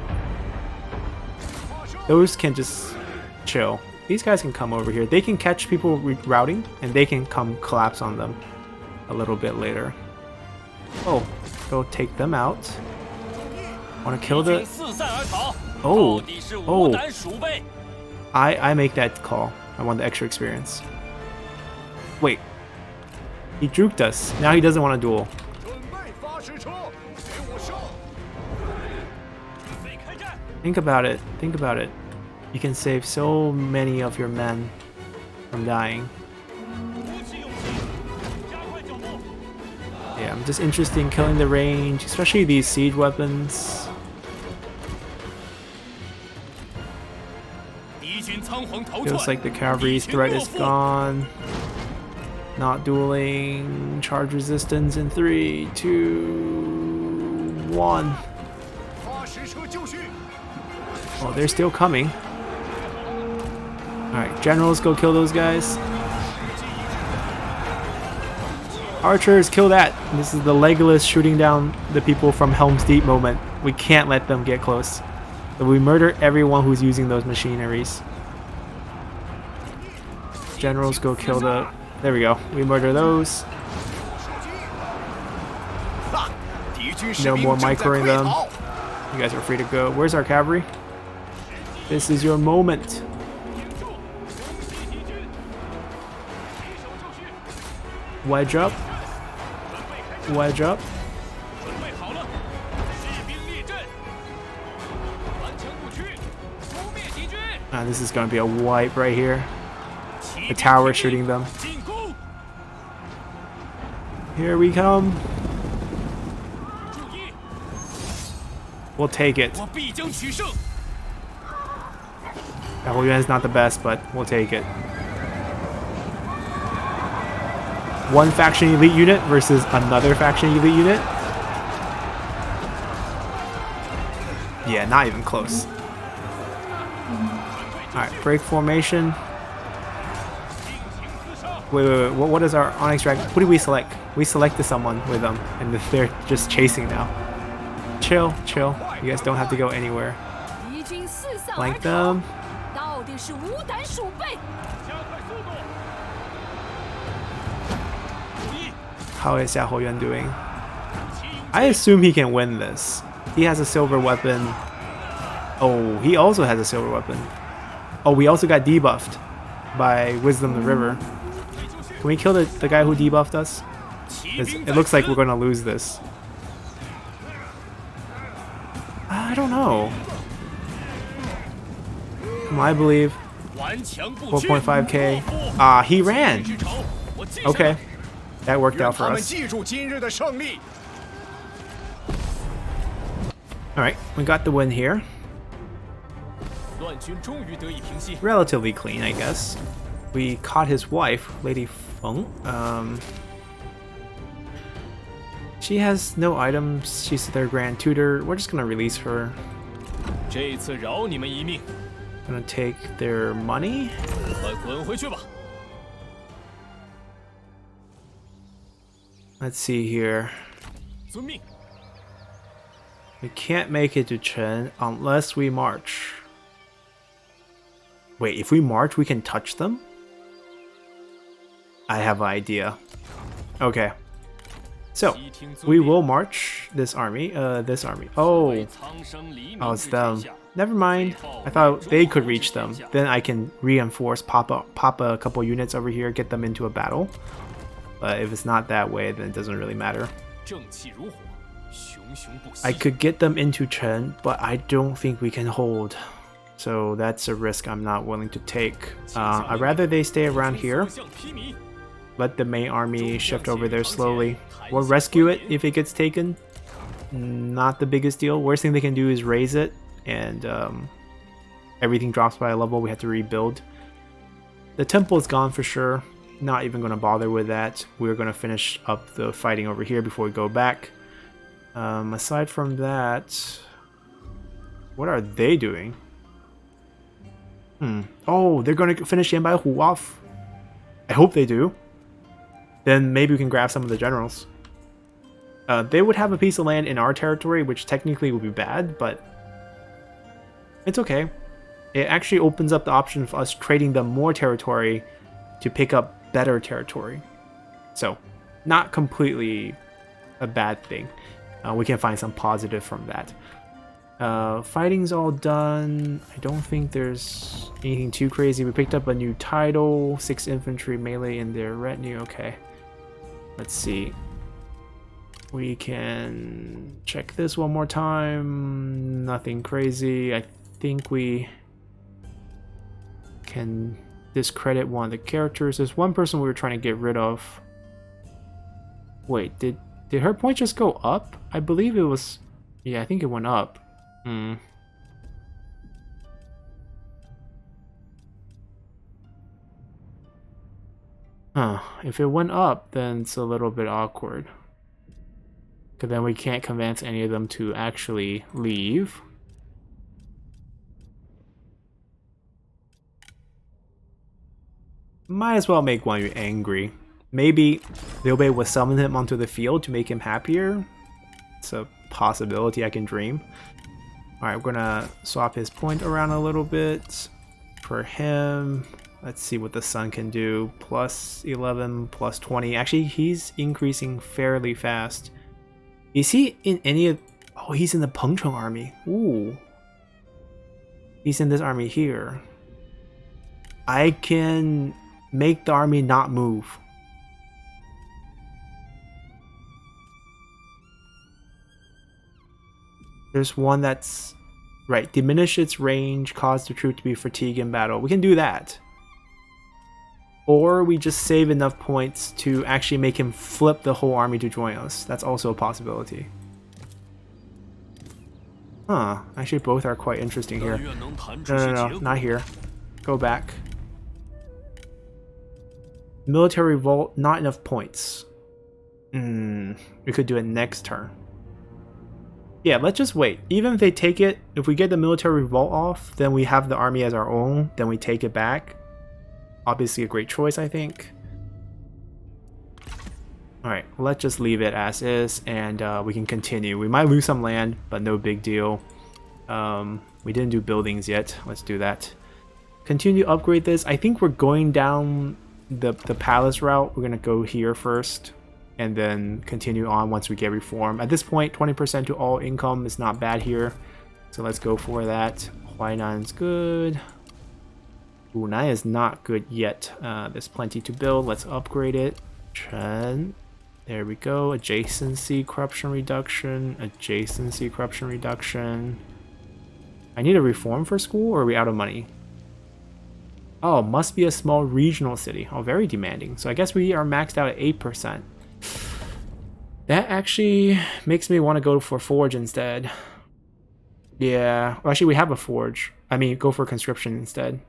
Those can just chill. These guys can come over here. They can catch people routing, and they can come collapse on them a little bit later. Oh, go take them out. Want to kill the... Oh, I make that call. I want the extra experience. Wait. He juked us. Now he doesn't want to duel. Think about it. Think about it. You can save so many of your men from dying. Yeah, I'm just interested in killing the range, especially these siege weapons. Feels like the cavalry's threat is gone. Not dueling. Charge resistance in 3, 2, 1. Oh, they're still coming. Alright, generals, go kill those guys. Archers, kill that. This is the Legolas shooting down the people from Helm's Deep moment. We can't let them get close. So we murder everyone who's using those machineries. Generals, go kill the... There we go. We murder those. No more microing them. You guys are free to go. Where's our cavalry? This is your moment. Wedge up. Wedge up. This is going to be a wipe right here. The tower shooting them. Here we come. We'll take it. Cao Yuan is not the best, but we'll take it. One faction elite unit versus another faction elite unit. Yeah, not even close. Alright, break formation. Wait. What is our Onyx Dragon? What did we select? We selected someone with them, and they're just chasing now. Chill, chill. You guys don't have to go anywhere. Flank them. How is Cao Yuan doing? I assume he can win this. He has a silver weapon. Oh, he also has a silver weapon. Oh, we also got debuffed by Wisdom the River. Can we kill the guy who debuffed us? It looks like we're going to lose this. I don't know. I believe 4.5k. He ran. Okay, that worked out for us. Alright, we got the win here. Relatively clean, I guess. We caught his wife, Lady Feng. She has no items. She's their grand tutor. We're just gonna release her. Gonna take their money. Let's see here. We can't make it to Chen unless we march. Wait, if we march, we can touch them? I have an idea. Okay. So, we will march this army. Oh, it's them. Never mind. I thought they could reach them. Then I can reinforce, pop a couple units over here, get them into a battle. But if it's not that way, then it doesn't really matter. I could get them into Chen, but I don't think we can hold. So that's a risk I'm not willing to take. I'd rather they stay around here. Let the main army shift over there slowly. We'll rescue it if it gets taken. Not the biggest deal. Worst thing they can do is raise it, and everything drops by a level. We have to rebuild. The temple is gone for sure. Not even going to bother with that. We're going to finish up the fighting over here before we go back. Aside from that, what are they doing? Oh, they're going to finish Yan Bai Hu off. I hope they do. Then maybe we can grab some of the generals. They would have a piece of land in our territory, which technically would be bad, but it's okay. It actually opens up the option for us trading them more territory to pick up better territory. So, not completely a bad thing. We can find some positive from that. Fighting's all done. I don't think there's anything too crazy. We picked up a new title, 6 infantry melee in their retinue. Okay. Let's see. We can check this one more time. Nothing crazy. I think we can discredit one of the characters. There's one person we were trying to get rid of. Wait, did her point just go up? I believe it was... Yeah, I think it went up. If it went up, then it's a little bit awkward. Because then we can't convince any of them to actually leave. Might as well make Guan Yu angry. Maybe Liu Bei will summon him onto the field to make him happier. It's a possibility I can dream. Alright, we're gonna swap his point around a little bit. For him, let's see what the sun can do. Plus 11, plus 20. Actually, he's increasing fairly fast. Is he in any of... Oh, he's in the Pengcheng army. Ooh. He's in this army here. I can make the army not move. There's one that's... Right, diminish its range, cause the troop to be fatigued in battle. We can do that. Or we just save enough points to actually make him flip the whole army to join us. That's also a possibility. Huh, actually both are quite interesting here. No, not here. Go back. Military revolt, not enough points. We could do it next turn. Yeah, let's just wait. Even if they take it, if we get the military revolt off, then we have the army as our own, then we take it back. Obviously a great choice, I think. Alright, let's just leave it as is, and we can continue. We might lose some land, but no big deal. We didn't do buildings yet. Let's do that. Continue to upgrade this. I think we're going down the palace route. We're going to go here first, and then continue on once we get reform. At this point, 20% to all income is not bad here. So let's go for that. Huainan's good. Wunai is not good yet. There's plenty to build. Let's upgrade it. Chen. There we go. Adjacency corruption reduction. Adjacency corruption reduction. I need a reform for school, or are we out of money? Oh, must be a small regional city. Oh, very demanding. So I guess we are maxed out at 8%. That actually makes me want to go for forge instead. Yeah. Well, actually, we have a forge. I mean, go for conscription instead.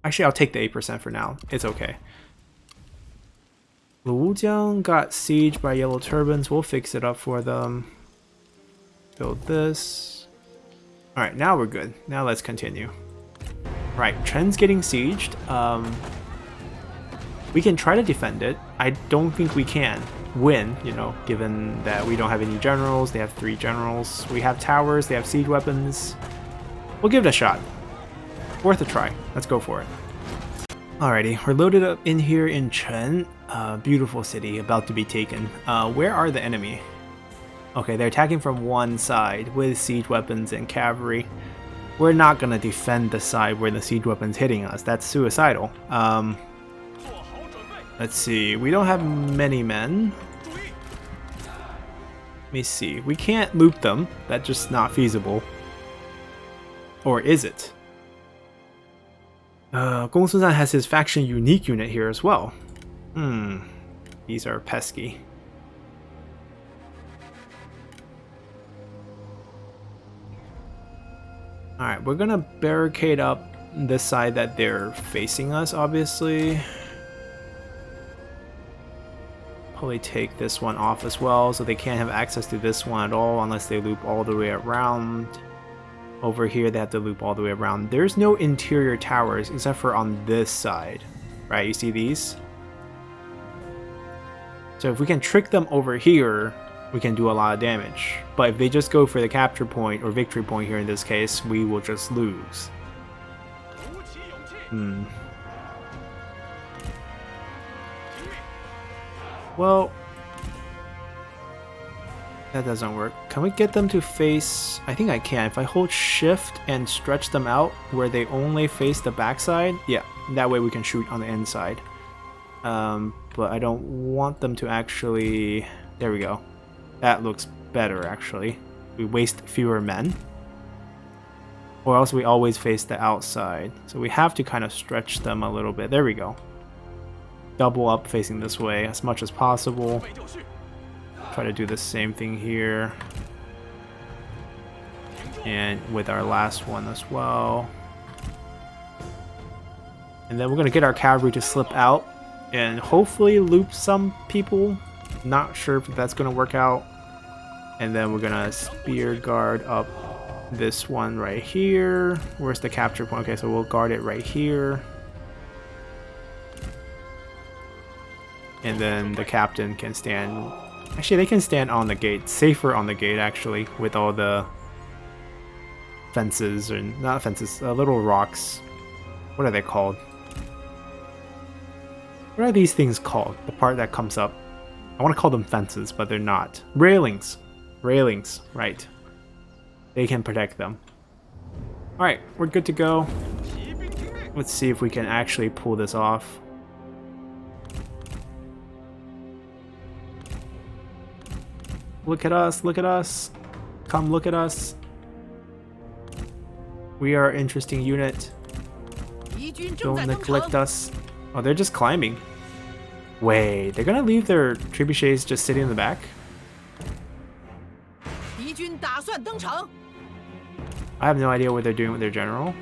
Actually, I'll take the 8% for now. It's okay. Lujiang got sieged by yellow turbans. We'll fix it up for them. Build this. Alright, now we're good. Now let's continue. Right, Chen's getting sieged. We can try to defend it. I don't think we can win, you know, given that we don't have any generals. They have 3 generals. We have towers. They have siege weapons. We'll give it a shot. Worth a try. Let's go for it. Alrighty, we're loaded up in here in Chen. Beautiful city, about to be taken. Where are the enemy? Okay, they're attacking from one side with siege weapons and cavalry. We're not gonna defend the side where the siege weapon's hitting us. That's suicidal. Let's see. We don't have many men. Let me see. We can't loop them. That's just not feasible. Or is it? Gong Sun Zan has his faction unique unit here as well. These are pesky. Alright, we're gonna barricade up this side that they're facing us, obviously. Probably take this one off as well, so they can't have access to this one at all unless they loop all the way around. Over here, they have to loop all the way around. There's no interior towers except for on this side, right? You see these? So if we can trick them over here, we can do a lot of damage. But if they just go for the capture point, or victory point here in this case, we will just lose. Well, that doesn't work. Can we get them to face... I think I can. If I hold shift and stretch them out where they only face the backside, yeah, that way we can shoot on the inside. But I don't want them to actually... There we go. That looks better, actually. We waste fewer men. Or else we always face the outside. So we have to kind of stretch them a little bit. There we go. Double up facing this way as much as possible. Try to do the same thing here. And with our last one as well. And then we're going to get our cavalry to slip out and hopefully loop some people. Not sure if that's going to work out. And then we're going to spear guard up this one right here. Where's the capture point? Okay, so we'll guard it right here. And then the captain can stand... Actually, they can stand on the gate. Safer on the gate, actually, with all the fences, or not fences, little rocks. What are they called? What are these things called? The part that comes up. I want to call them fences, but they're not. Railings. Railings, right. They can protect them. Alright, we're good to go. Let's see if we can actually pull this off. Look at us, look at us. Come look at us. We are an interesting unit. Don't neglect us. Oh, they're just climbing. Wait, they're gonna leave their trebuchets just sitting in the back? I have no idea what they're doing with their general.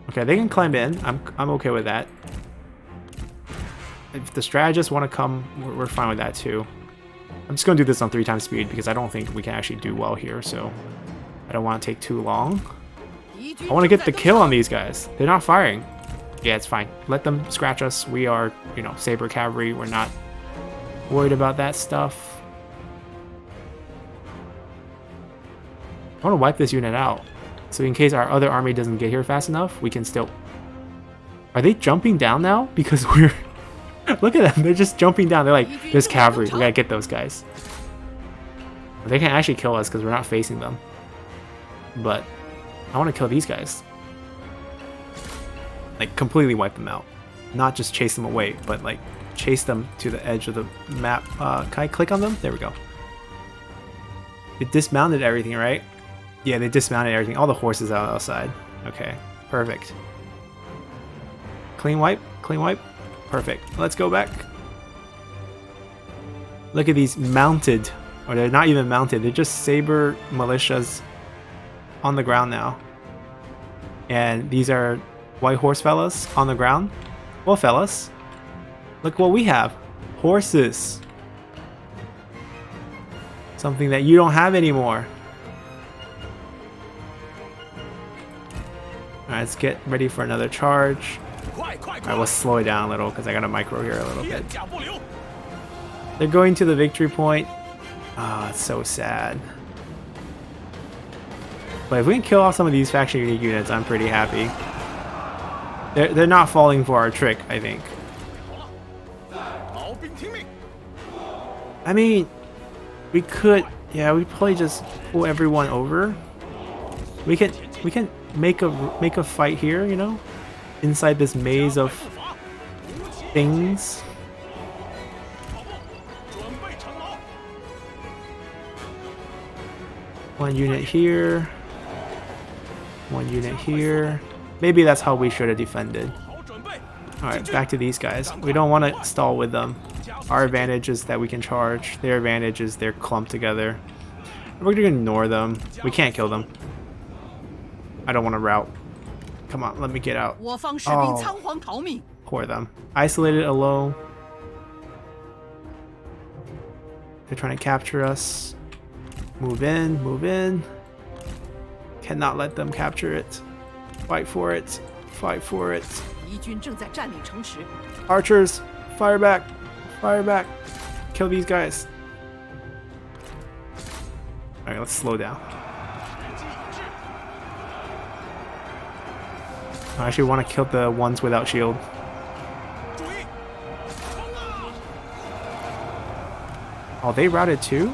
Okay, they can climb in. I'm okay with that. If the strategists want to come, we're fine with that too. I'm just going to do this on 3 times speed because I don't think we can actually do well here, so I don't want to take too long. I want to get the kill on these guys. They're not firing. Yeah, it's fine. Let them scratch us. We are, you know, saber cavalry. We're not worried about that stuff. I want to wipe this unit out. So in case our other army doesn't get here fast enough, we can still... Are they jumping down now? Because we're... Look at them, they're just jumping down. They're like, there's cavalry, we gotta get those guys. They can actually kill us because we're not facing them. But I want to kill these guys. Like, completely wipe them out. Not just chase them away, but like, chase them to the edge of the map. Can I click on them? There we go. They dismounted everything, right? Yeah, they dismounted everything. All the horses out outside. Okay, perfect. Clean wipe, clean wipe. Perfect. Let's go back. Look at these mounted, or they're not even mounted. They're just saber militias on the ground now. And these are white horse fellas on the ground. Well, fellas, look what we have. Horses. Something that you don't have anymore. Alright, let's get ready for another charge. Alright, we'll slow it down a little because I got a micro here a little bit. They're going to the victory point. Oh, it's so sad. But if we can kill off some of these faction unique units, I'm pretty happy. They're not falling for our trick, I think. I mean, we could, yeah, we probably just pull everyone over. We can make a fight here, you know, inside this maze of things. One unit here. One unit here. Maybe that's how we should have defended. Alright, back to these guys. We don't want to stall with them. Our advantage is that we can charge. Their advantage is they're clumped together. We're going to ignore them. We can't kill them. I don't want to route. Come on, let me get out. 我方士兵仓皇逃命。 Poor them. Isolated, alone. They're trying to capture us. Move in, move in. Cannot let them capture it. Fight for it. Fight for it. 敌军正在占领城池。 Archers, fire back. Fire back. Kill these guys. Alright, let's slow down. I actually want to kill the ones without shield. Oh, they routed too?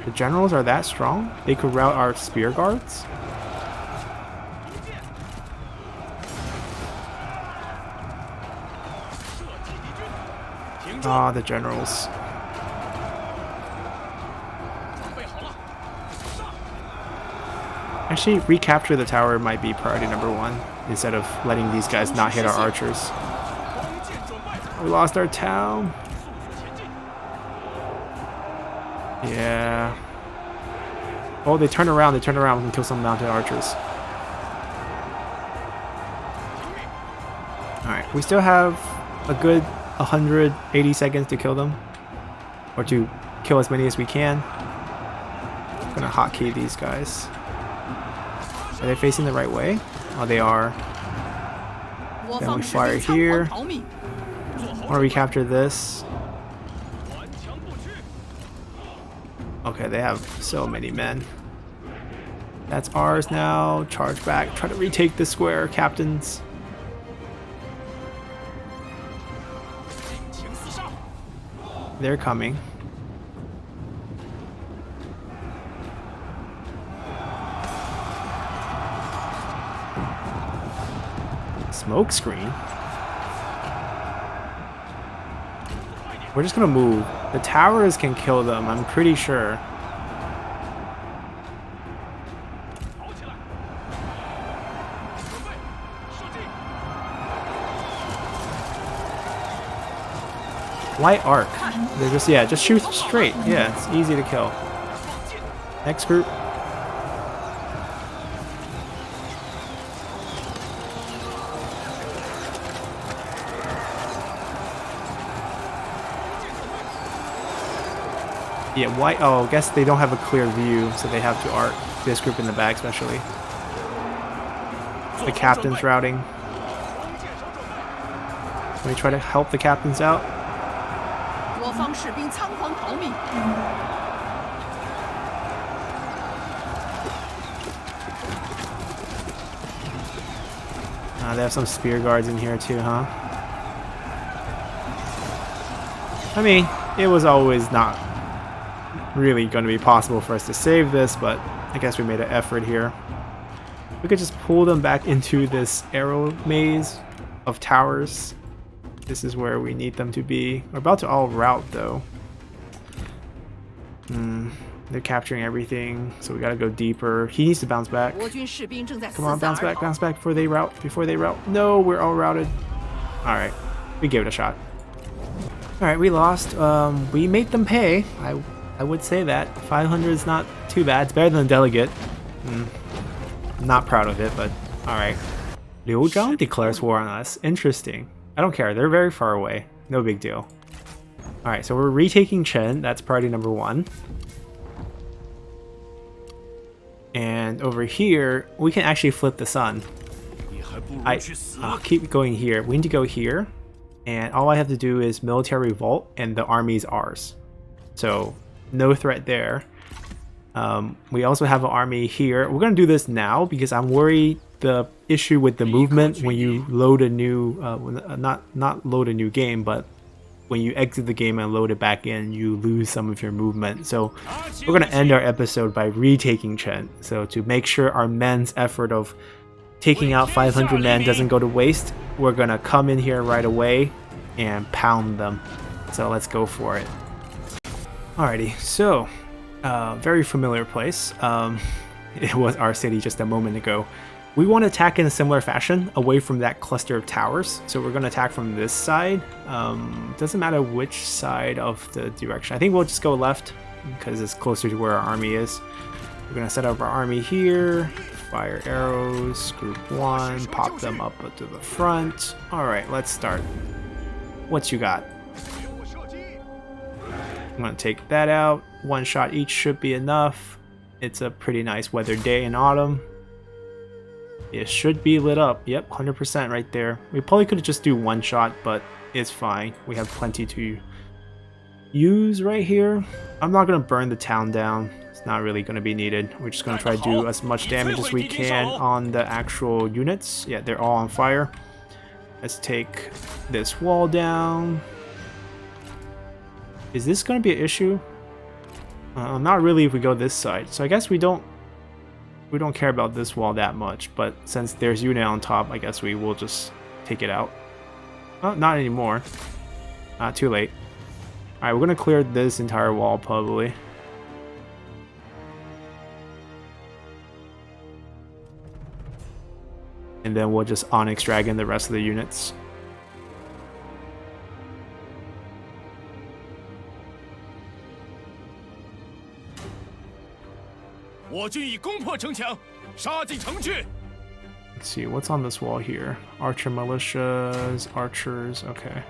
The generals are that strong? They could rout our spear guards? Ah, the generals. Actually, recapture the tower might be priority number 1 instead of letting these guys not hit our archers. We lost our town. Yeah. Oh, they turn around. They turn around and kill some mounted archers. Alright, we still have a good 180 seconds to kill them. Or to kill as many as we can. I'm gonna hotkey these guys. Are they facing the right way? Oh, they are. Then we fire here. Or recapture this. Okay, they have so many men. That's ours now. Charge back. Try to retake the square, captains. They're coming. Smoke screen? We're just gonna move. The towers can kill them, I'm pretty sure. Why arc? They're just, yeah, just shoot straight. Yeah, it's easy to kill. Next group. Yeah, why? Oh, I guess they don't have a clear view, so they have to arc. This group in the back, especially. The captain's routing. Let me try to help the captains out. They have some spear guards in here too, huh? I mean, it was always not really going to be possible for us to save this, but I guess we made an effort here. We could just pull them back into this arrow maze of towers. This is where we need them to be. We're about to all rout though. They're capturing everything, so we gotta go deeper. He needs to bounce back. Come on, bounce back before they rout. No, we're all routed. Alright, we gave it a shot. Alright, we lost. We made them pay. I would say that. 500 is not too bad. It's better than a delegate. I'm not proud of it, but alright. Liu Zhang declares war on us. Interesting. I don't care. They're very far away. No big deal. Alright, so we're retaking Chen. That's priority number 1. And over here, we can actually flip the sun. I'll keep going here. We need to go here. And all I have to do is military revolt, and the army is ours. So, no threat there. We also have an army here. We're going to do this now because I'm worried the issue with the movement when you load a new, not load a new game, but when you exit the game and load it back in, you lose some of your movement. So we're going to end our episode by retaking Chen. So to make sure our men's effort of taking out 500 men doesn't go to waste, we're going to come in here right away and pound them. So let's go for it. Alrighty, so very familiar place. It was our city just a moment ago. We want to attack in a similar fashion, away from that cluster of towers. So we're going to attack from this side. Doesn't matter which side of the direction. I think we'll just go left, because it's closer to where our army is. We're going to set up our army here, Fire arrows, group 1, pop them up to the front. Alright, let's start. What you got? I'm gonna take that out. One shot each should be enough. It's a pretty nice weather day in autumn. It should be lit up. Yep, 100% right there. We probably could just do one shot, but it's fine. We have plenty to use right here. I'm not gonna burn the town down. It's not really gonna be needed. We're just gonna try to do as much damage as we can on the actual units. Yeah, they're all on fire. Let's take this wall down. Is this gonna be an issue? Not really if we go this side. So I guess we don't care about this wall that much, but since there's unit on top, I guess we will just take it out. Oh, not anymore. Too late. Alright, we're gonna clear this entire wall probably. And then we'll just Onyx Dragon the rest of the units. Let's see, what's on this wall here? Archer militias, archers, okay.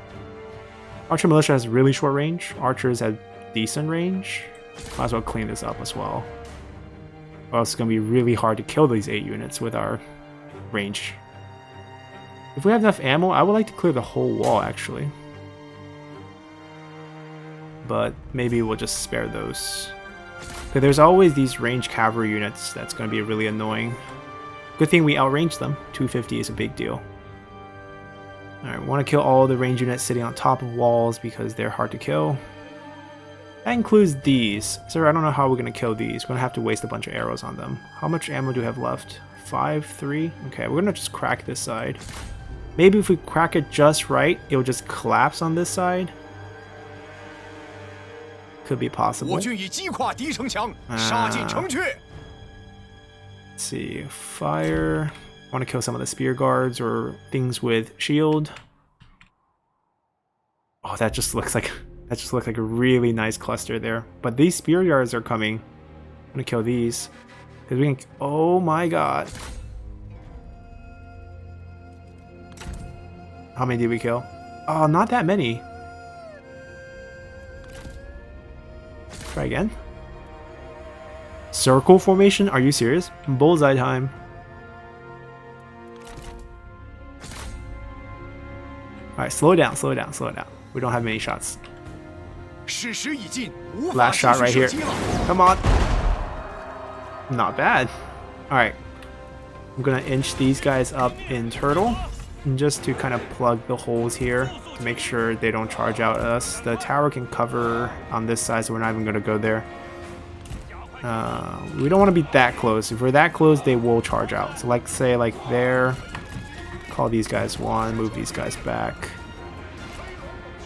Archer militia has really short range. Archers have decent range. Might as well clean this up as well. Or else it's going to be really hard to kill these 8 units with our range. If we have enough ammo, I would like to clear the whole wall actually. But maybe we'll just spare those. Okay, there's always these ranged cavalry units that's going to be really annoying. Good thing we outranged them. 250 is a big deal. Alright, we want to kill all the range units sitting on top of walls because they're hard to kill. That includes these. So I don't know how we're going to kill these. We're going to have to waste a bunch of arrows on them. How much ammo do we have left? 5, 3? Okay, we're going to just crack this side. Maybe if we crack it just right, it'll just collapse on this side. Could be possible. Let's see, fire. I want to kill some of the spear guards or things with shield. Oh, that just looks like a really nice cluster there. But these spear guards are coming. I'm gonna kill these because we can. Oh my god! How many did we kill? Oh, not that many. Try again. Circle formation? Are you serious? Bullseye time. Alright, slow down, slow down, slow down. We don't have many shots. Last shot right here. Come on. Not bad. Alright. I'm gonna inch these guys up in turtle. And just to kind of plug the holes here to make sure they don't charge out at us. The tower can cover on this side, so we're not even gonna go there. We don't want to be that close. If we're that close, they will charge out. So like say like there. Call these guys 1, move these guys back.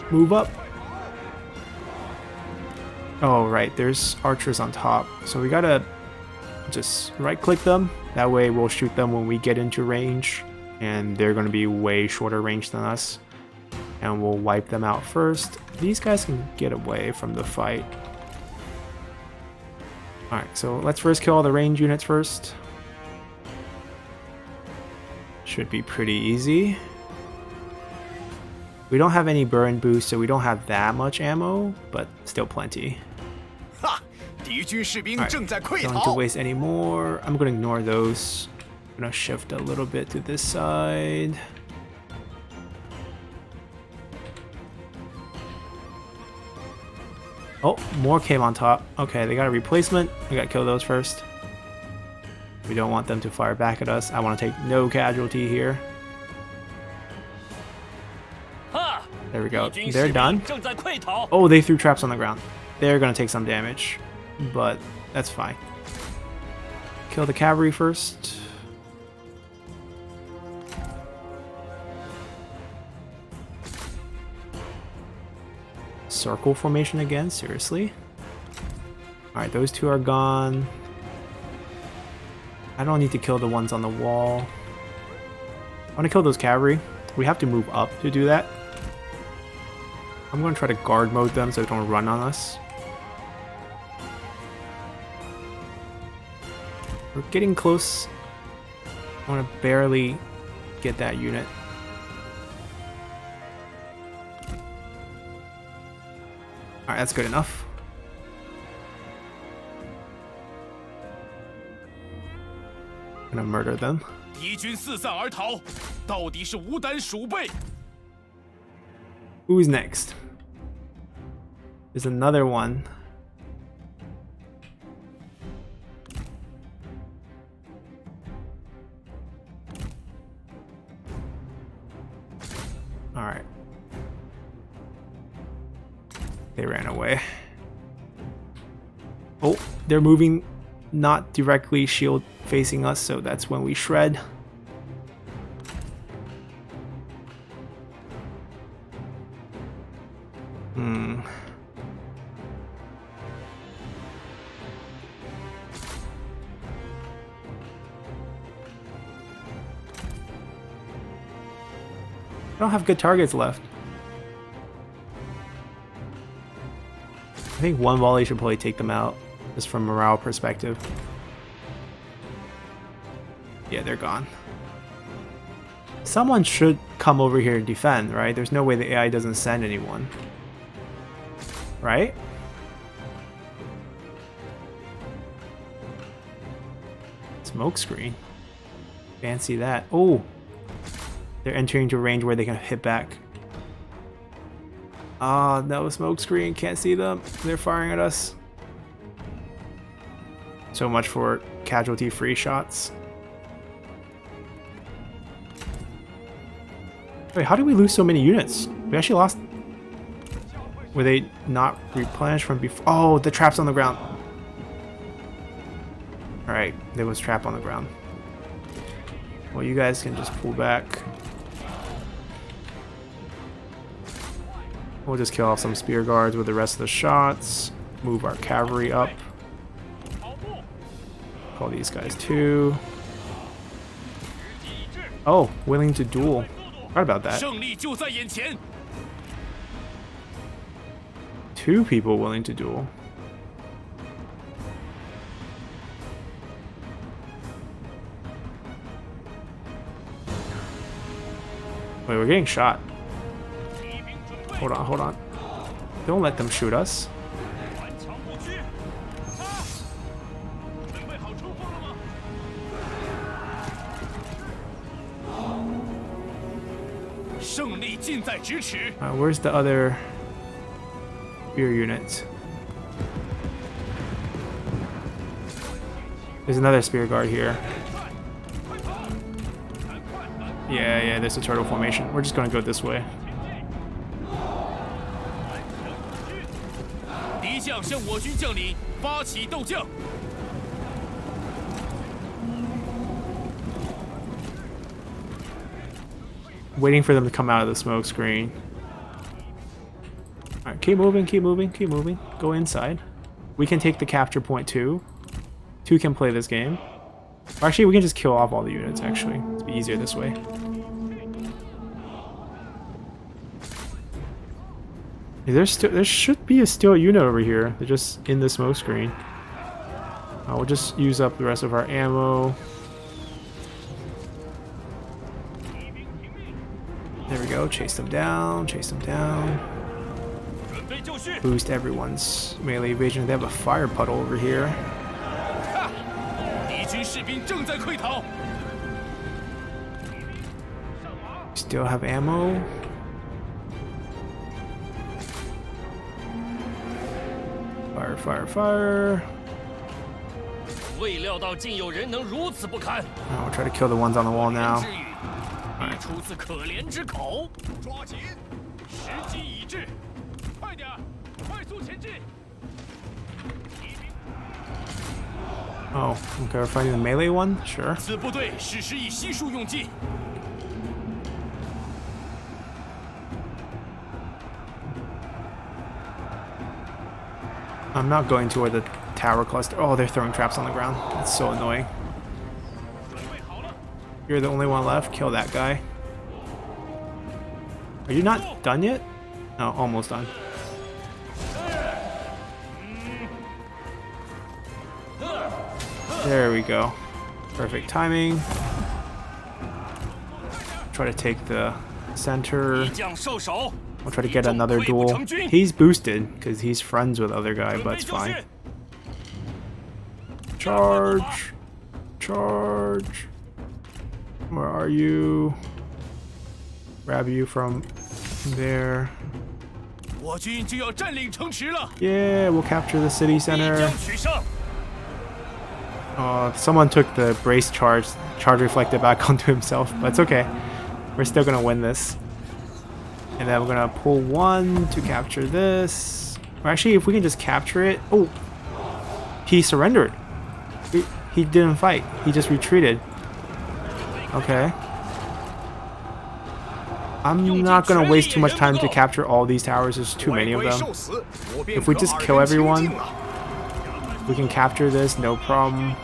Move up. Oh right, there's archers on top. So we gotta just right click them. That way we'll shoot them when we get into range. And they're gonna be way shorter range than us. And we'll wipe them out first. These guys can get away from the fight. Alright, so let's first kill all the range units first. Should be pretty easy. We don't have any burn boost, so we don't have that much ammo, but still plenty. Alright, don't need to waste any more. I'm gonna ignore those. I'm gonna shift a little bit to this side. Oh, more came on top. Okay, they got a replacement. We gotta kill those first. We don't want them to fire back at us. I want to take no casualty here. There we go. They're done. Oh, they threw traps on the ground. They're gonna take some damage, but that's fine. Kill the cavalry first. Circle formation again? Seriously? Alright, those two are gone. I don't need to kill the ones on the wall. I want to kill those cavalry. We have to move up to do that. I'm going to try to guard mode them so they don't run on us. We're getting close. I want to barely get that unit. Alright, that's good enough. I'm gonna murder them. 敌军四散而逃，到底是无胆鼠辈。 Who's next? There's another one. Alright. They ran away. Oh, they're moving not directly shield facing us, so that's when we shred. I don't have good targets left. I think one volley should probably take them out, just from morale perspective. Yeah, they're gone. Someone should come over here and defend, right? There's no way the AI doesn't send anyone. Right? Smoke screen. Fancy that. Oh! They're entering into a range where they can hit back. Ah, no smoke screen. Can't see them. They're firing at us. So much for casualty-free shots. Wait, how did we lose so many units? We actually lost... Were they not replenished from before? Oh, the trap's on the ground. Alright, there was trap on the ground. Well, you guys can just pull back. We'll just kill off some spear guards with the rest of the shots. Move our cavalry up. Call these guys too. Oh, willing to duel. Right about that. 胜利就在眼前。 Two people willing to duel. Wait, we're getting shot. Hold on, hold on. Don't let them shoot us. 顽强不屈。准备好冲锋了吗？ 胜利近在咫尺。 Where's the other spear unit? There's another spear guard here. Yeah, there's a turtle formation. We're just gonna go this way. 敌将向我军将领发起斗将。 Waiting for them to come out of the smoke screen. Alright, keep moving, keep moving, keep moving. Go inside. We can take the capture point too. Two can play this game. Or actually, we can just kill off all the units, actually. It's be easier this way. There should be a steel unit over here. They're just in the smoke screen. We'll just use up the rest of our ammo. There we go. Chase them down. Chase them down. 准备就绪。 Boost everyone's melee evasion. They have a fire puddle over here. 敌军士兵正在溃逃。 Still have ammo. Fire, fire, fire. 未料到竟有人能如此不堪。 We'll try to kill the ones on the wall now. 之语必出自可怜之口。抓紧，时机已至，快点，快速前进。 Oh, okay, we're fighting the melee one? Sure. 此部队矢石以悉数用尽。 I'm not going toward the tower cluster. Oh, they're throwing traps on the ground. That's so annoying. 准备好了， You're the only one left. Kill that guy. Are you not done yet? No, almost done. There we go. Perfect timing. Try to take the center. 一将受首， I'll try to get another duel. He's boosted because he's friends with other guy, but it's fine. Charge! Charge! Where are you? Grab you from there. 我军就要占领城池了， Yeah, we'll capture the city 必 center. 将取胜。 Someone took the brace charge reflected back onto himself, but it's okay. We're still gonna win this. And then we're gonna pull one to capture this. Or actually, if we can just capture it. Oh, he surrendered. He didn't fight. He just retreated. Okay. I'm not gonna waste too much time to capture all these towers. There's too many of them. If we just kill everyone, we can capture this, no problem.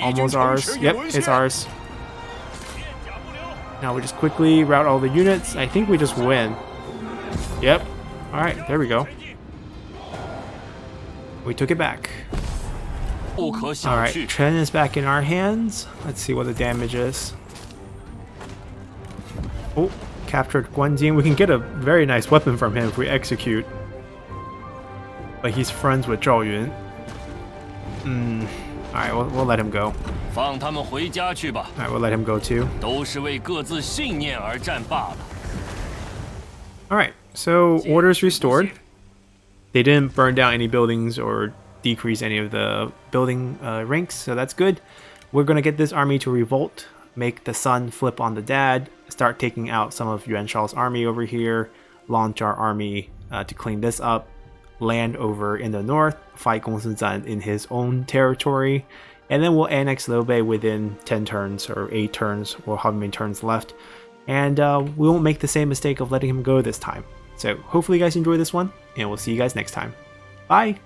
Almost ours. Yep, it's ours. Now we just quickly route all the units. I think we just win. Yep. Alright, there we go. We took it back. 不可小 Alright, 觑。 Chen is back in our hands. Let's see what the damage is. Oh, captured Guanjing. We can get a very nice weapon from him if we execute. But he's friends with Zhao Yun. Alright, we'll let him go. 放他们回家去吧， Alright, we'll let him go too. 都是为各自信念而战罢了。 Alright, so orders restored. They didn't burn down any buildings or decrease any of the building ranks, so that's good. We're gonna get this army to revolt, make the son flip on the dad, start taking out some of Yuan Shao's army over here, launch our army to clean this up, land over in the north, fight Gongsun Zan in his own territory, and then we'll annex Liu Bei within 10 turns or 8 turns or however many turns left. And we won't make the same mistake of letting him go this time. So hopefully you guys enjoyed this one, and we'll see you guys next time. Bye!